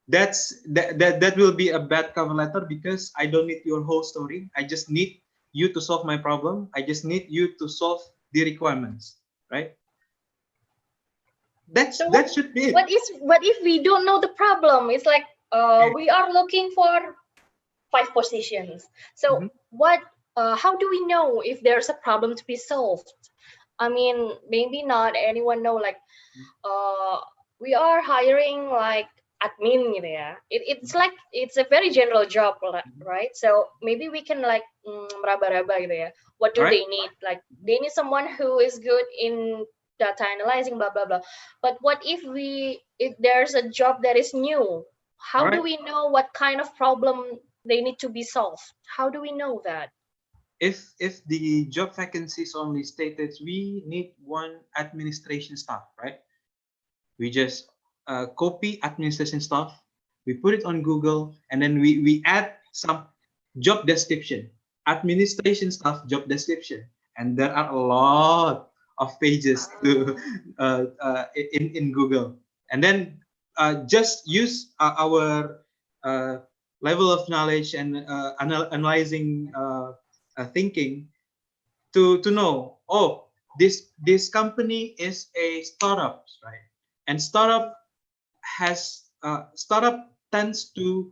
That will be a bad cover letter because I don't need your whole story. I just need you to solve my problem. I just need you to solve the requirements, right? That should be it. What if we don't know the problem? It's like we are looking for 5 positions. So what? How do we know if there's a problem to be solved? I mean, maybe not anyone know. Like, we are hiring like admin, gitu ya. It's like it's a very general job, right? So maybe we can like meraba-raba, gitu ya. What do they need? Like, they need someone who is good in data analyzing, blah blah blah. But what if there's a job that is new? How do we know what kind of problem they need to be solved? How do we know that? If the job vacancies only stated we need one administration staff, right? We just copy administration staff, we put it on Google, and then we add some job description, administration staff job description, and there are a lot of pages to in Google, and then just use our level of knowledge and analyzing thinking to know, oh, this company is a startup, right? And startup tends to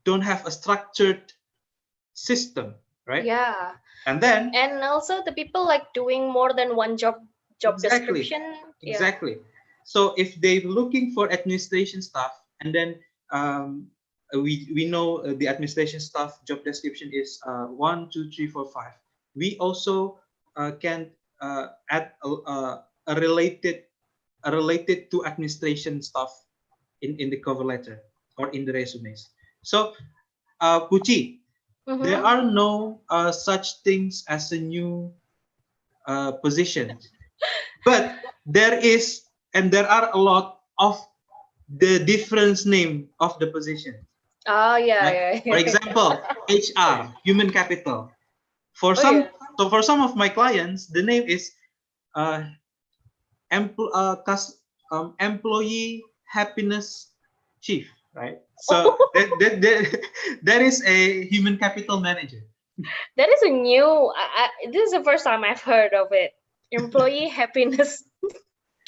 don't have a structured system, right? Yeah. And then also the people like doing more than one job description. Exactly. So if they're looking for administration staff, and then we know the administration staff job description is 1, 2, 3, 4, 5. We also can add a related to administration stuff in the cover letter or in the resumes. So, Puchi, there are no such things as a new position, but there is, and there are a lot of the different name of the position. Oh yeah, Like, for example, HR, human capital. For some of my clients, the name is uh, employee happiness chief, right? So that is a human capital manager. That is a new. This is the first time I've heard of it. Employee happiness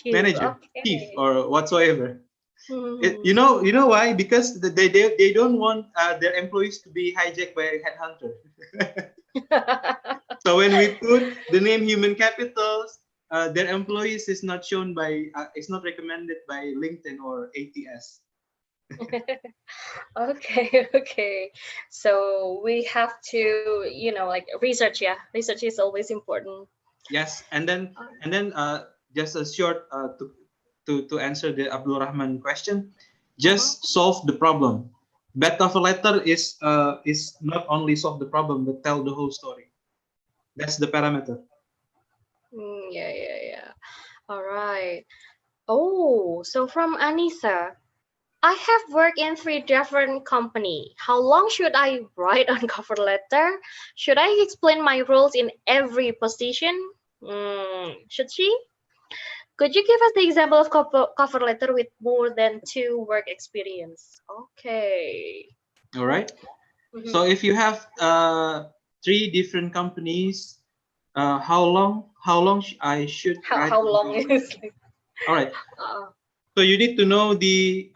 manager, chief, or whatsoever. You know why? Because they don't want their employees to be hijacked by a headhunter. So when we put the name human capitals, their employees is not shown by, it's not recommended by LinkedIn or ATS. Okay. So we have to, like research. Yeah, research is always important. Yes, and then just a short to answer the Abdul Rahman question, just solve the problem. Bad cover letter is not only solve the problem but tell the whole story. That's the parameter. Yeah. All right. Oh, so from Anissa, I have worked in 3 different companies. How long should I write on cover letter? Should I explain my roles in every position? Should she? Could you give us the example of cover letter with more than 2 work experience? Okay. All right. Mhm. So if you have 3 different companies, how long I should write How on long cover is letter? like, All right. uh, So you need to know the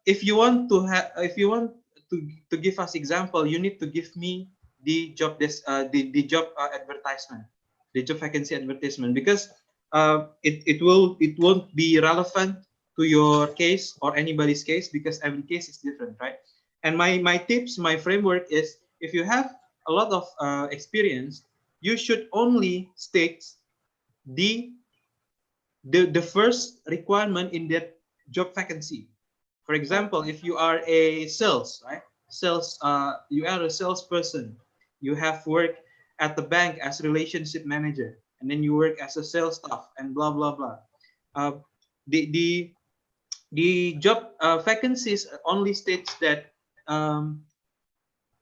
if you want to have if you want to give us example, you need to give me the the job advertisement, the job vacancy advertisement, because it won't be relevant to your case or anybody's case, because every case is different, right? And my tips, my framework is, if you have a lot of experience, you should only state the the first requirement in that job vacancy. For example, if you are a sales, right? Sales, you are a salesperson. You have worked at the bank as relationship manager, and then you work as a sales staff, and blah blah blah. Uh, the the the job vacancies only states that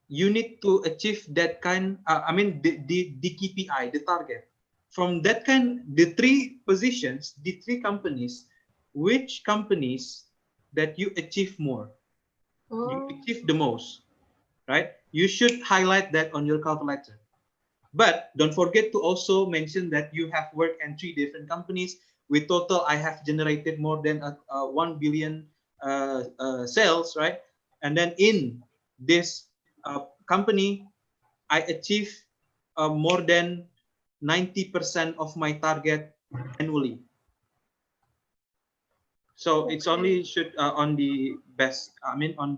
you need to achieve that kind. I mean the KPI, the target. From that kind, the 3 positions, the 3 companies, which companies that you achieve more, you mm, achieve the most, right? You should highlight that on your cover letter. But don't forget to also mention that you have worked in 3 different companies. With total, I have generated more than 1 billion sales, right? And then in this company, I achieve more than 90% of my target annually. So it's okay. only should on the best. I mean on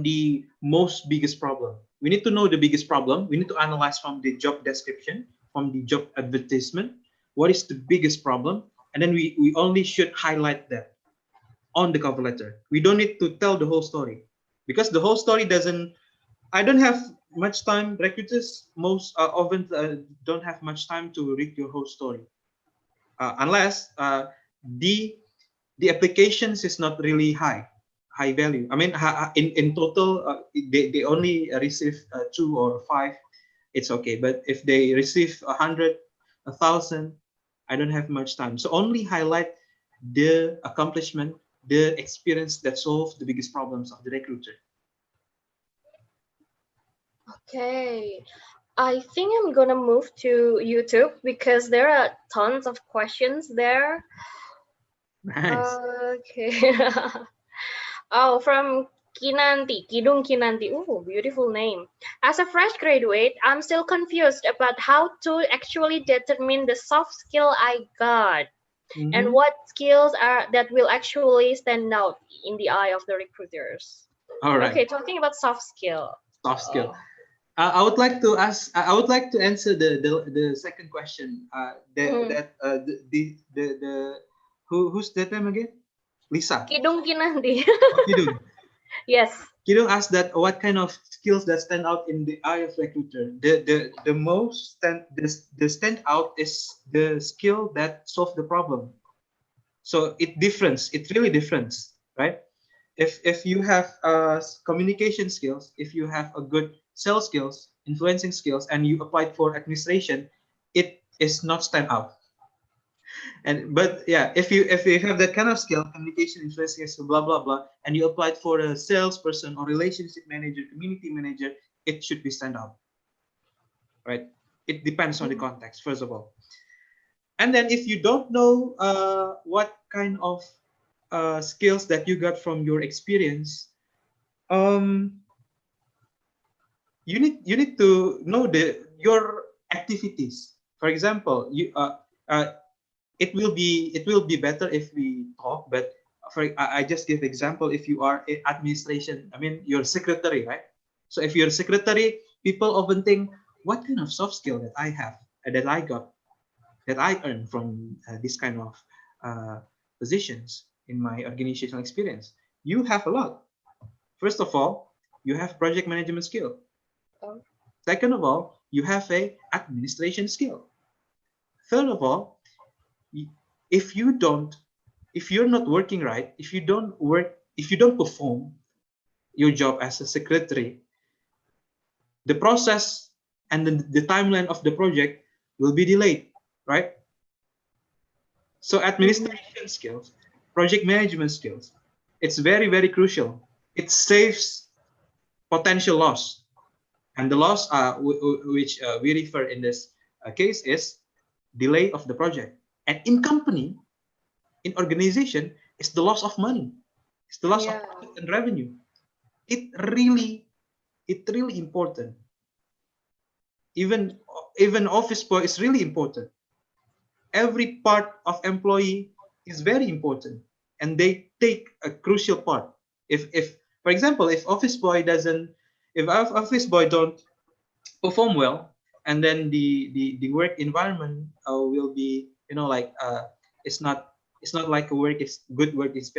the most biggest problem. We need to know the biggest problem. We need to analyze from the job description, from the job advertisement, what is the biggest problem, and then we only should highlight that on the cover letter. We don't need to tell the whole story, because the whole story doesn't. I don't have much time. Recruiters most often don't have much time to read your whole story, unless the the applications is not really high value. I mean, in total, they only receive 2 or 5. It's okay. But if they receive 100, 1,000, I don't have much time. So only highlight the accomplishment, the experience that solves the biggest problems of the recruiter. Okay. I think I'm gonna move to YouTube because there are tons of questions there. Nice. Okay. Oh, from Kidung Kinanti. Ooh, beautiful name. As a fresh graduate, I'm still confused about how to actually determine the soft skill I got and Mm-hmm. what skills are that will actually stand out in the eye of the recruiters. All right. Okay, talking about soft skill. Soft skill. Oh. I would like to ask. I would like to answer the second question. Mm. That the who's that name again? Lisa. Kidung Kinanti. Oh, Kidung. Yes. Kidung asked that what kind of skills that stand out in the eye of recruiter. The most the stand out is the skill that solve the problem. So it difference. It really difference, right? If you have communication skills, if you have a good sales skills, influencing skills, and you applied for administration, it is not stand out. And but yeah, if you have that kind of skill, communication, influencing, skills, blah blah blah, and you applied for a salesperson or relationship manager, community manager, it should be stand out, right? It depends on the context, first of all. And then if you don't know what kind of skills that you got from your experience, um, you need to know the your activities. For example, it will be better if we talk. But I just give example. If you are in administration, I mean your secretary, right? So if you're a secretary, people often think, what kind of soft skill that I have, that I got, that I earned from this kind of uh, positions in my organizational experience. You have a lot. First of all, you have project management skill. Oh. Second of all, you have a administration skill. Third of all, if you don't, if you're not working right, if you don't work if you don't perform your job as a secretary, the process and the timeline of the project will be delayed, right? So administration skills, project management skills, it's very, very crucial. It saves potential loss. And the loss which we refer in this case is delay of the project. And in company, in organization, it's the loss of money. It's the loss of profit and revenue. It really important. Even office boy is really important. Every part of employee is very important, and they take a crucial part. If for example, if office boy doesn't, if office boy don't perform well, and then the work environment will be, like it's not like a work is good work is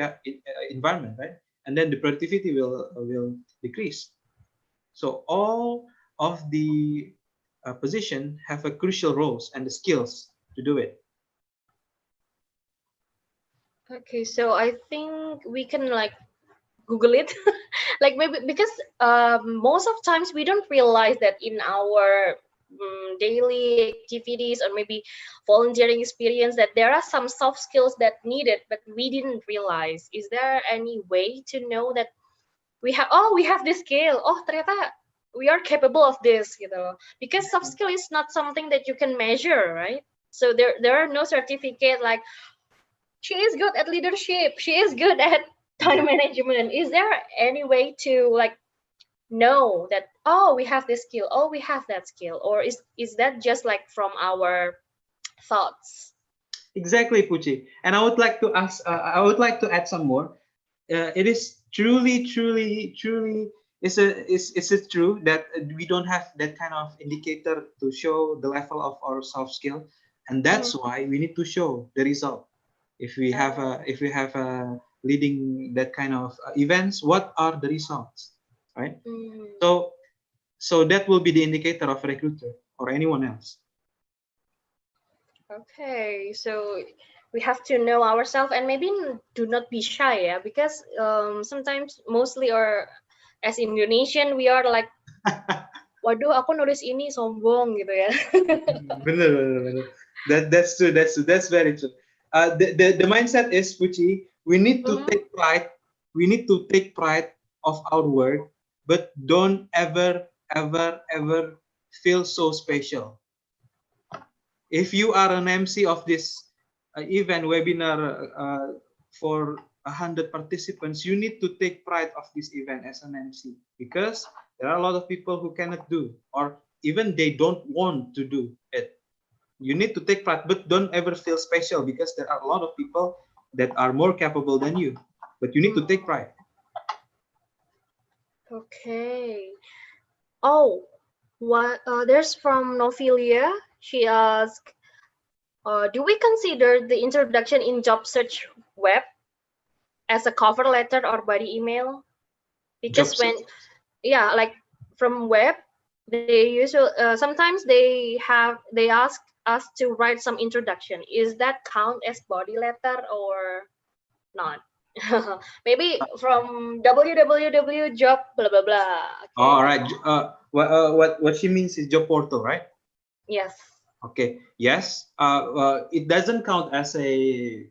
environment, right? And then the productivity will decrease. So all of the position have a crucial roles and the skills to do it. Okay, so I think we can like Google it, like maybe because most of times we don't realize that in our daily activities or maybe volunteering experience that there are some soft skills that needed, but we didn't realize. Is there any way to know that we have this skill? Oh, ternyata we are capable of this, because soft skill is not something that you can measure, right? So there are no certificate like she is good at leadership, she is good at time management. Is there any way to like know that, oh, we have this skill, oh, we have that skill, or is that just like from our thoughts? Exactly, Puchi. And I would like to ask, I would like to add some more. It is truly is it true that we don't have that kind of indicator to show the level of our soft skill, and that's why we need to show the result. If we have a leading that kind of events, what are the results, right? So that will be the indicator of a recruiter or anyone else. Okay, so we have to know ourselves and maybe do not be shy, yeah, because sometimes mostly or as Indonesian we are like, waduh aku nulis ini sombong gitu ya. Bener. That's true. That's very true. The mindset is, Puchi, we need to take pride. We need to take pride of our work, but don't ever feel so special. If you are an MC of this event webinar for 100 participants, you need to take pride of this event as an MC, because there are a lot of people who cannot do, or even they don't want to do it. You need to take pride, but don't ever feel special, because there are a lot of people that are more capable than you, but you need to take pride. Okay. Oh, what? There's from Novelia. She asked, do we consider the introduction in job search web as a cover letter or body email? Because like from web, they usually sometimes they ask us to write some introduction. Is that count as body letter or not? Maybe from www job blah blah blah. Okay. All right. What she means is job portal, right? Yes. Okay. Yes. It doesn't count as a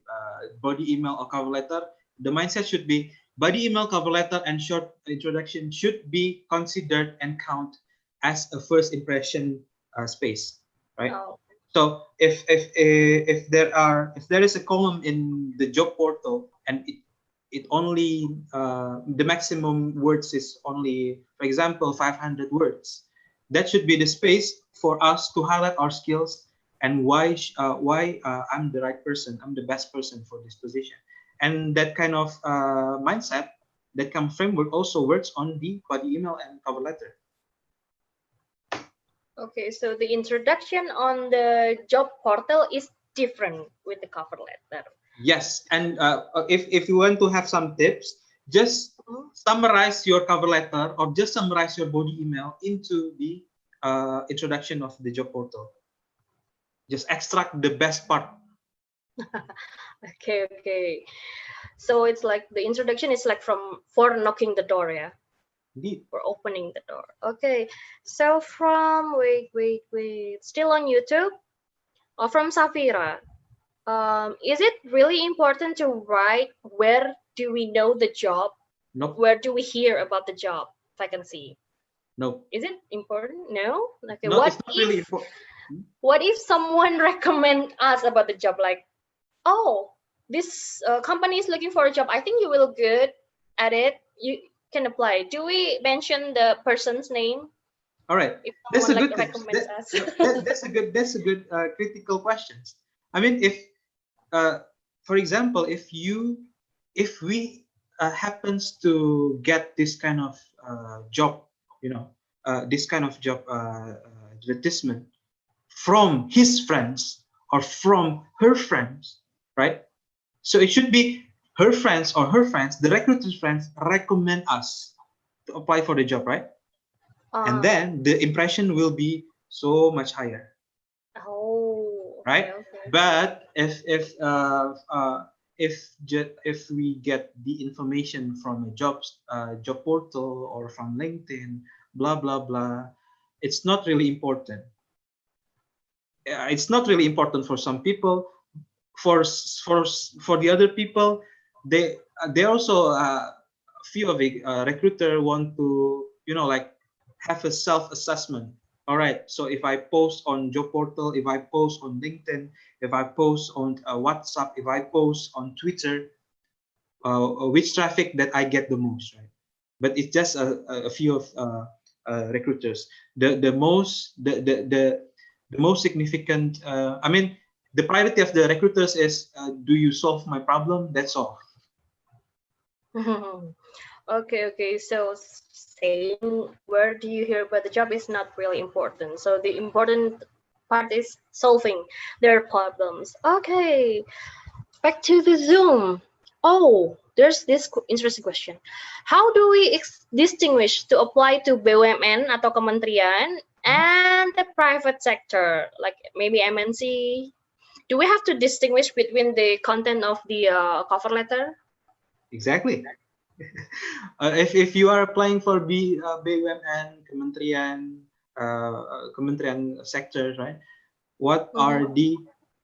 body email or cover letter. The mindset should be body email, cover letter, and short introduction should be considered and count as a first impression space, right? Oh. So if there is a column in the job portal and it only the maximum words is only, for example, 500 words, that should be the space for us to highlight our skills and why I'm the right person, I'm the best person for this position. And that kind of mindset, that kind of framework also works on the body email and cover letter. Okay, so the introduction on the job portal is different with the cover letter. Yes, and if you want to have some tips, just summarize your cover letter or just summarize your body email into the introduction of the job portal. Just extract the best part. Okay, okay. So it's like the introduction is like from for knocking the door, yeah, Indeed. for opening the door. Okay. So from wait, still on YouTube, or from Safira. Is it really important to write where do we know the job? Nope. Where do we hear about the job vacancy? Nope. Is it important? No. Okay. No, it's not really important. What if someone recommend us about the job? Like, oh, this company is looking for a job. I think you will good at it. You can apply. Do we mention the person's name All right, if that's someone a like good thing. recommends us? That's a good critical questions. I mean, if for example, if we happens to get this kind of job, you know, this kind of job advertisement from his friends or from her friends, right? So it should be her friends or her friends, the recruiter's friends recommend us to apply for the job, right? And Ah, then the impression will be so much higher, oh, okay, right? okay. But if we get the information from a job portal or from LinkedIn, blah blah blah, it's not really important. It's not really important for some people. For the other people, they also few of the recruiter want to, you know, like have a self-assessment. All right, so if I post on job portal, if I post on LinkedIn, if I post on WhatsApp, if I post on Twitter, which traffic that I get the most, right? But it's just a few of recruiters. The most significant, I mean, the priority of the recruiters is, do you solve my problem? That's all. Okay, okay. So saying where do you hear about the job is not really important. So the important part is solving their problems. Okay, back to the Zoom. Oh, there's this interesting question. How do we distinguish to apply to BUMN atau kementerian and the private sector, like maybe MNC? Do we have to distinguish between the content of the cover letter? Exactly. If you are applying for BUMN, Kementerian sector, right? What are Mhm. the,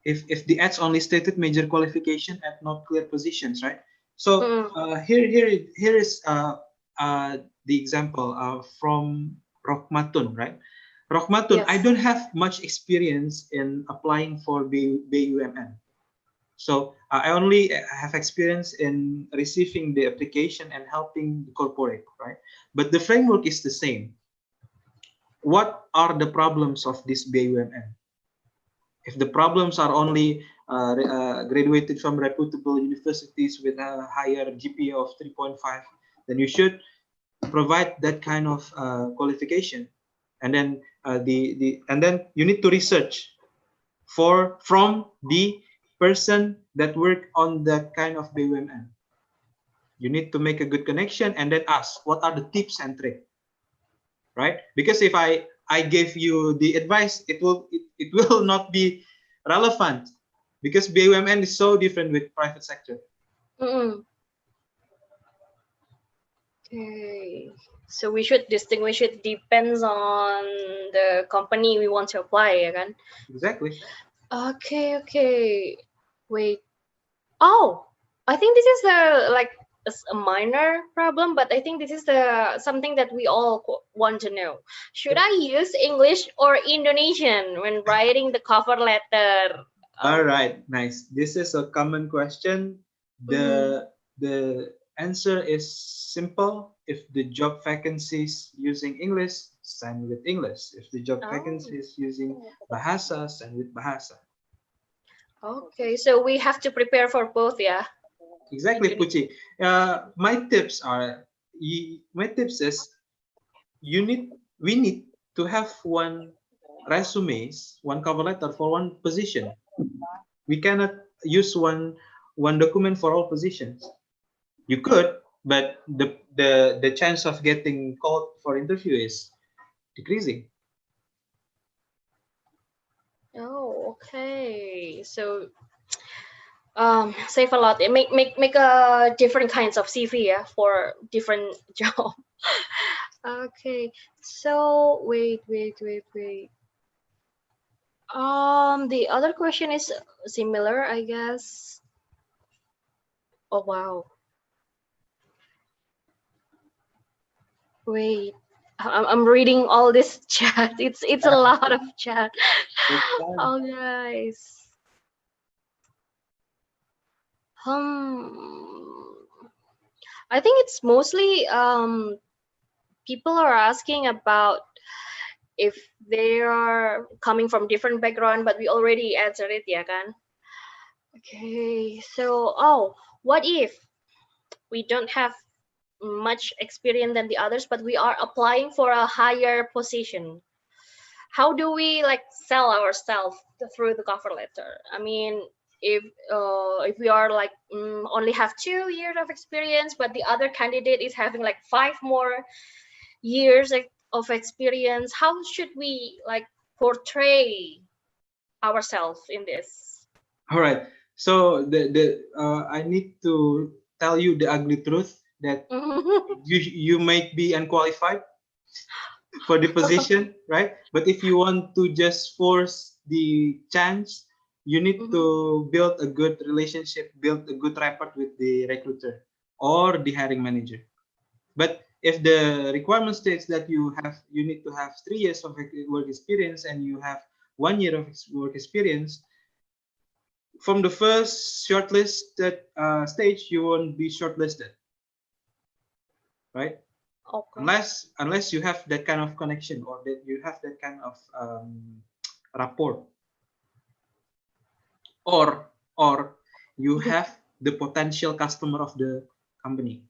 if the ads only stated major qualification and not clear positions, right? So Mm. here is the example from Rohmatun, right? Rohmatun, I Yes. don't have much experience in applying for BUMN. So I only have experience in receiving the application and helping the corporate, right? But the framework is the same. What are the problems of this BUMN? If the problems are only graduated from reputable universities with a higher GPA of 3.5, then you should provide that kind of qualification, and then and then you need to research from the person that work on that kind of BUMN. You need to make a good connection and then ask what are the tips and tricks, right? Because if I gave you the advice, it will not be relevant, because BUMN is so different with private sector. Mm. Okay. So we should distinguish it depends on the company we want to apply, ya kan? Exactly. Okay, okay. Wait. Oh, I think this is the like a minor problem, but I think this is the something that we all want to know. Should Yep. I use English or Indonesian when writing the cover letter? All right, nice. This is a common question. Mm. The answer is simple. If the job vacancy is using English, send with English. If the job Oh, vacancy is using Bahasa, send with Bahasa. okay. So we have to prepare for both, yeah. Exactly, Indonesia. Puchi. My tips is, we need to have one cover letter for one position. We cannot use one document for all positions. You could, but the chance of getting called for interview is decreasing. Oh, okay. So Save a lot. Make a different kinds of CV, yeah, for different job. Okay, so wait. The other question is similar, I guess. Oh wow. Wait. I'm reading all this chat. It's a lot of chat. Take time. Oh guys. I think it's mostly people are asking about if they are coming from different background, but we already answered it, yeah, kan? Okay, so what if we don't have much experience than the others, but we are applying for a higher position? How do we like sell ourselves through the cover letter? I mean, if we are like only have 2 years of experience, but the other candidate is having like 5 more years of experience, how should we like portray ourselves in this? All right. So I need to tell you the ugly truth that you might be unqualified for the position, right? But if you want to just force the chance, you need to build a good relationship, build a good rapport with the recruiter or the hiring manager. But if the requirement states that you need to have 3 years of work experience and you have 1 year of work experience, from the first shortlisted stage, you won't be shortlisted, right? Okay. Unless you have that kind of connection or that you have that kind of rapport, or you have the potential customer of the company.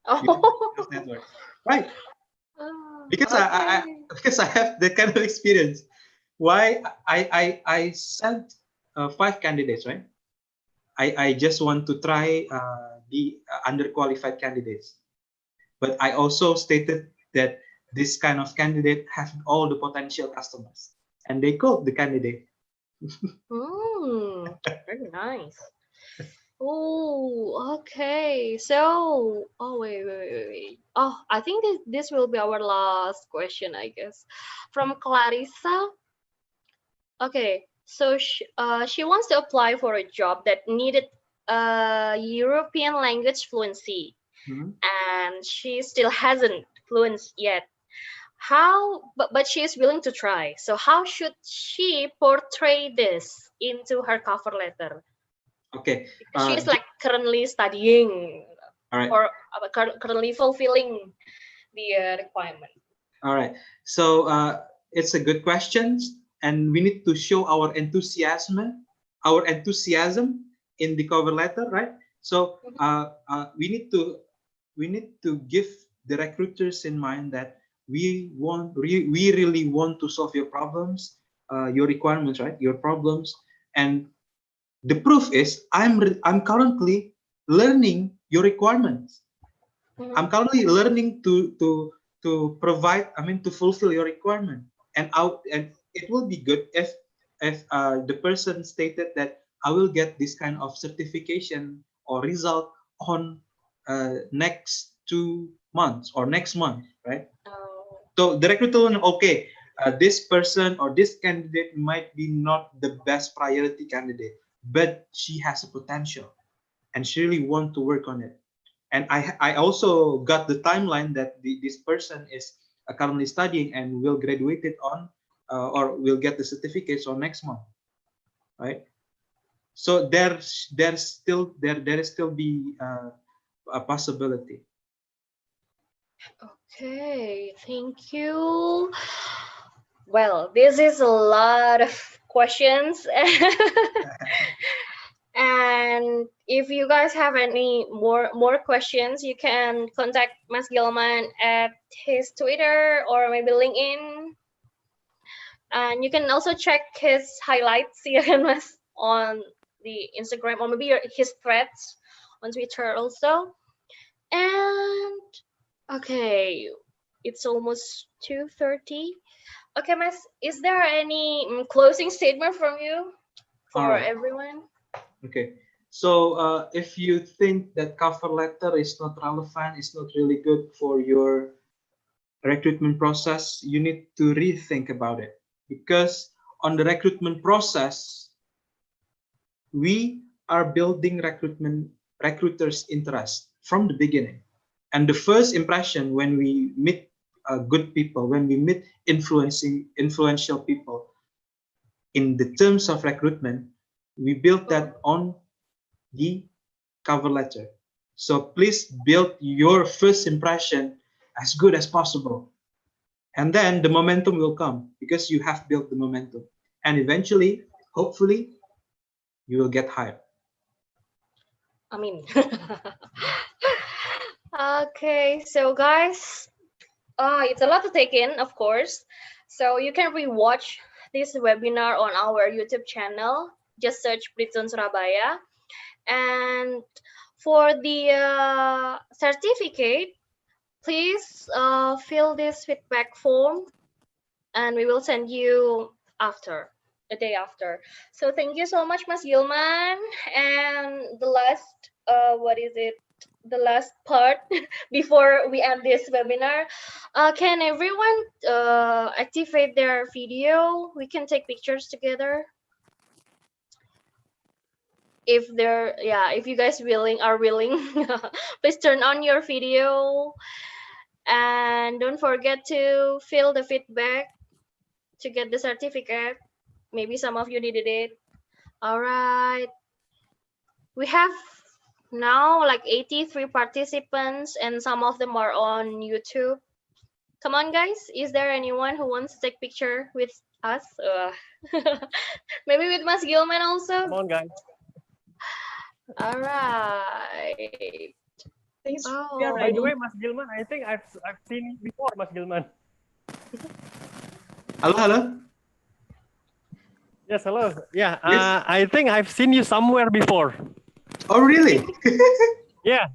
You have sales network, right? Because I Okay. because I have that kind of experience. Why I sent 5 candidates, right? I just want to try the underqualified candidates, but I also stated that this kind of candidate have all the potential customers, and they called the candidate. Very nice. Oh, okay. So, wait. Oh, I think this will be our last question, I guess, from Clarissa. Okay, so she wants to apply for a job that needed European language fluency, and she still hasn't fluence yet. But she is willing to try. So how should she portray this into her cover letter? Okay. Because she is like currently studying All right. or currently fulfilling the requirement. All right. So it's a good question, and we need to show our enthusiasm in the cover letter, right? So we need to give the recruiters in mind that we really want to solve your problems, your requirements, right? Your problems, and the proof is I'm currently learning your requirements. I'm currently learning to provide, I mean, to fulfill your requirement. And it will be good if the person stated that I will get this kind of certification or result on next 2 months or next month, right? Oh. So the recruiter will know, okay, this person or this candidate might be not the best priority candidate, but she has a potential and she really want to work on it. And I also got the timeline that this person is currently studying and will graduate it on or will get the certificates on next month, right? So there is still be a possibility. Okay, thank you. Well, this is a lot of questions. And if you guys have any more questions, you can contact Mas Gilman at his Twitter or maybe LinkedIn. And you can also check his highlights here Mas, on the Instagram or maybe his threads on Twitter also. And okay, it's almost 2:30. Okay, Mas, is there any closing statement from you All for right. everyone? Okay. So if you think that cover letter is not relevant, it's not really good for your recruitment process, you need to rethink about it. Because on the recruitment process, we are building recruiters' interest from the beginning. And the first impression when we meet good people, when we meet influential people in the terms of recruitment, we build that on the cover letter. So please build your first impression as good as possible. And then the momentum will come because you have built the momentum. And eventually, hopefully, you will get hired. I mean, okay, so guys, it's a lot to take in, of course. So you can rewatch this webinar on our YouTube channel. Just search Britzon Surabaya. And for the certificate, please fill this feedback form, and we will send you after, the day after. So thank you so much, Mas Gilman. And the last, what is it? The last part before we end this webinar, can everyone activate their video? We can take pictures together. If they're, yeah, if you guys are willing, please turn on your video, and don't forget to fill the feedback to get the certificate. Maybe some of you needed it. All right, we have now like 83 participants, and some of them are on YouTube. Come on, guys, is there anyone who wants to take picture with us? Maybe with Mas Gilman also. Come on, guys. All right. Oh. By the way, Mas Gilman, I think I've seen you before, Mas Gilman. Hello. Yes, hello. Yeah, Yes. I think I've seen you somewhere before. Oh, really? Yeah.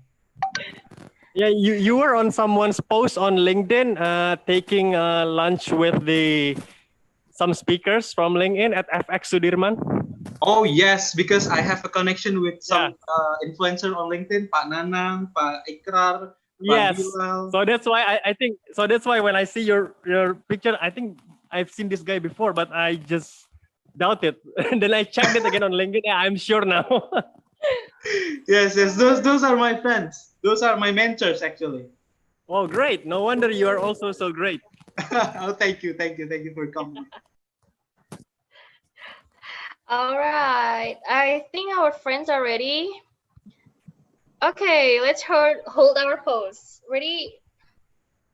Yeah, you were on someone's post on LinkedIn, taking lunch with some speakers from LinkedIn at FX Sudirman. Oh yes, because I have a connection with some influencer on LinkedIn, Pak Nanang, Pak Ikrar, Pak Yes. Bilal. So that's why I think. So that's why when I see your picture, I think I've seen this guy before, but I just doubt it. And then I checked it again on LinkedIn. Yeah, I'm sure now. Yes. Those are my friends. Those are my mentors, actually. Oh, great! No wonder you are also so great. Oh, thank you for coming. All right, I think our friends are ready. Okay, let's hold our pose. Ready?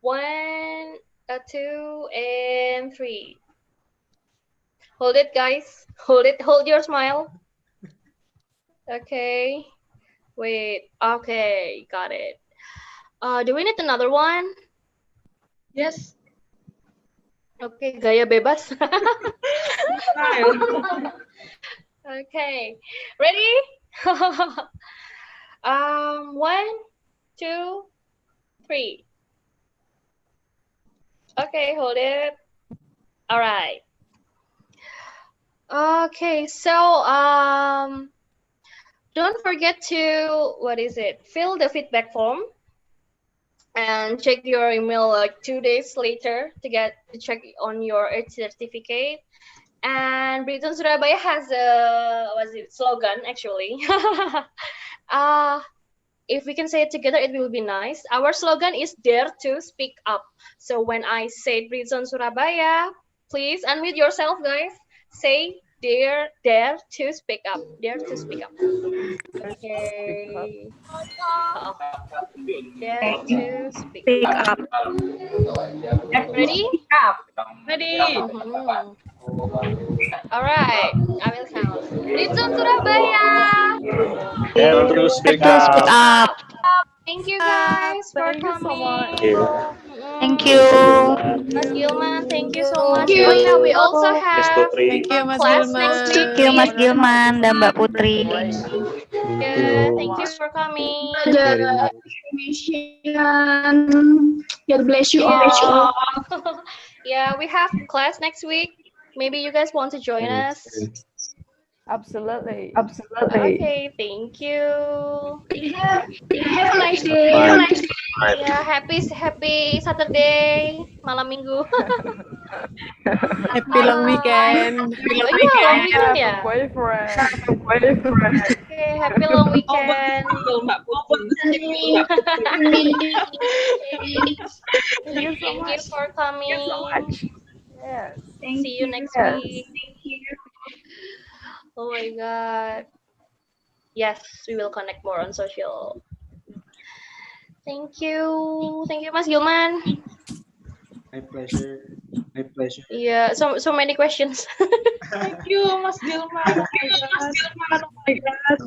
1, 2, and 3. Hold it, guys. Hold it. Hold your smile. Okay. Wait. Okay, got it. Do we need another one? Yes. Okay, gaya bebas. Okay, ready? 1, 2, 3. Okay, hold it. All right. Okay, so don't forget to, what is it? Fill the feedback form and check your email like 2 days later to check on your Earth certificate. And Britain Surabaya has a slogan actually. If we can say it together, it will be nice. Our slogan is Dare to Speak Up. So when I say Britain Surabaya, please unmute yourself, guys. Say dare to speak up. Dare to speak up. Okay. Dare to speak up. Ready? Ready. All right, I will count. Britain Surabaya. Dare to speak up. Thank you guys for Thank you so coming. much. Thank you. Mas Gilman, thank you so much. Thank you. Oh yeah, we also Miss have Putri. Thank you, Mas class Gilman. next week. Thank you, Mas Gilman dan Mbak Putri. Yeah, thank you for coming. God bless you all. Yeah, we have class next week. Maybe you guys want to join us. Absolutely. Okay, thank you. Have a nice day. Ya, happy Saturday, malam minggu. Happy long weekend. Oh iya, long weekend Have ya. a boyfriend. Oke, happy long weekend. Mbak Putri. Thank you so Thank you much. for coming. Yes. See you next week. Oh my God. Yes, we will connect more on social. Thank you. Thank you, Mas Gilman. My pleasure. Yeah, so many questions. Thank you, Mas Gilman. Oh my God.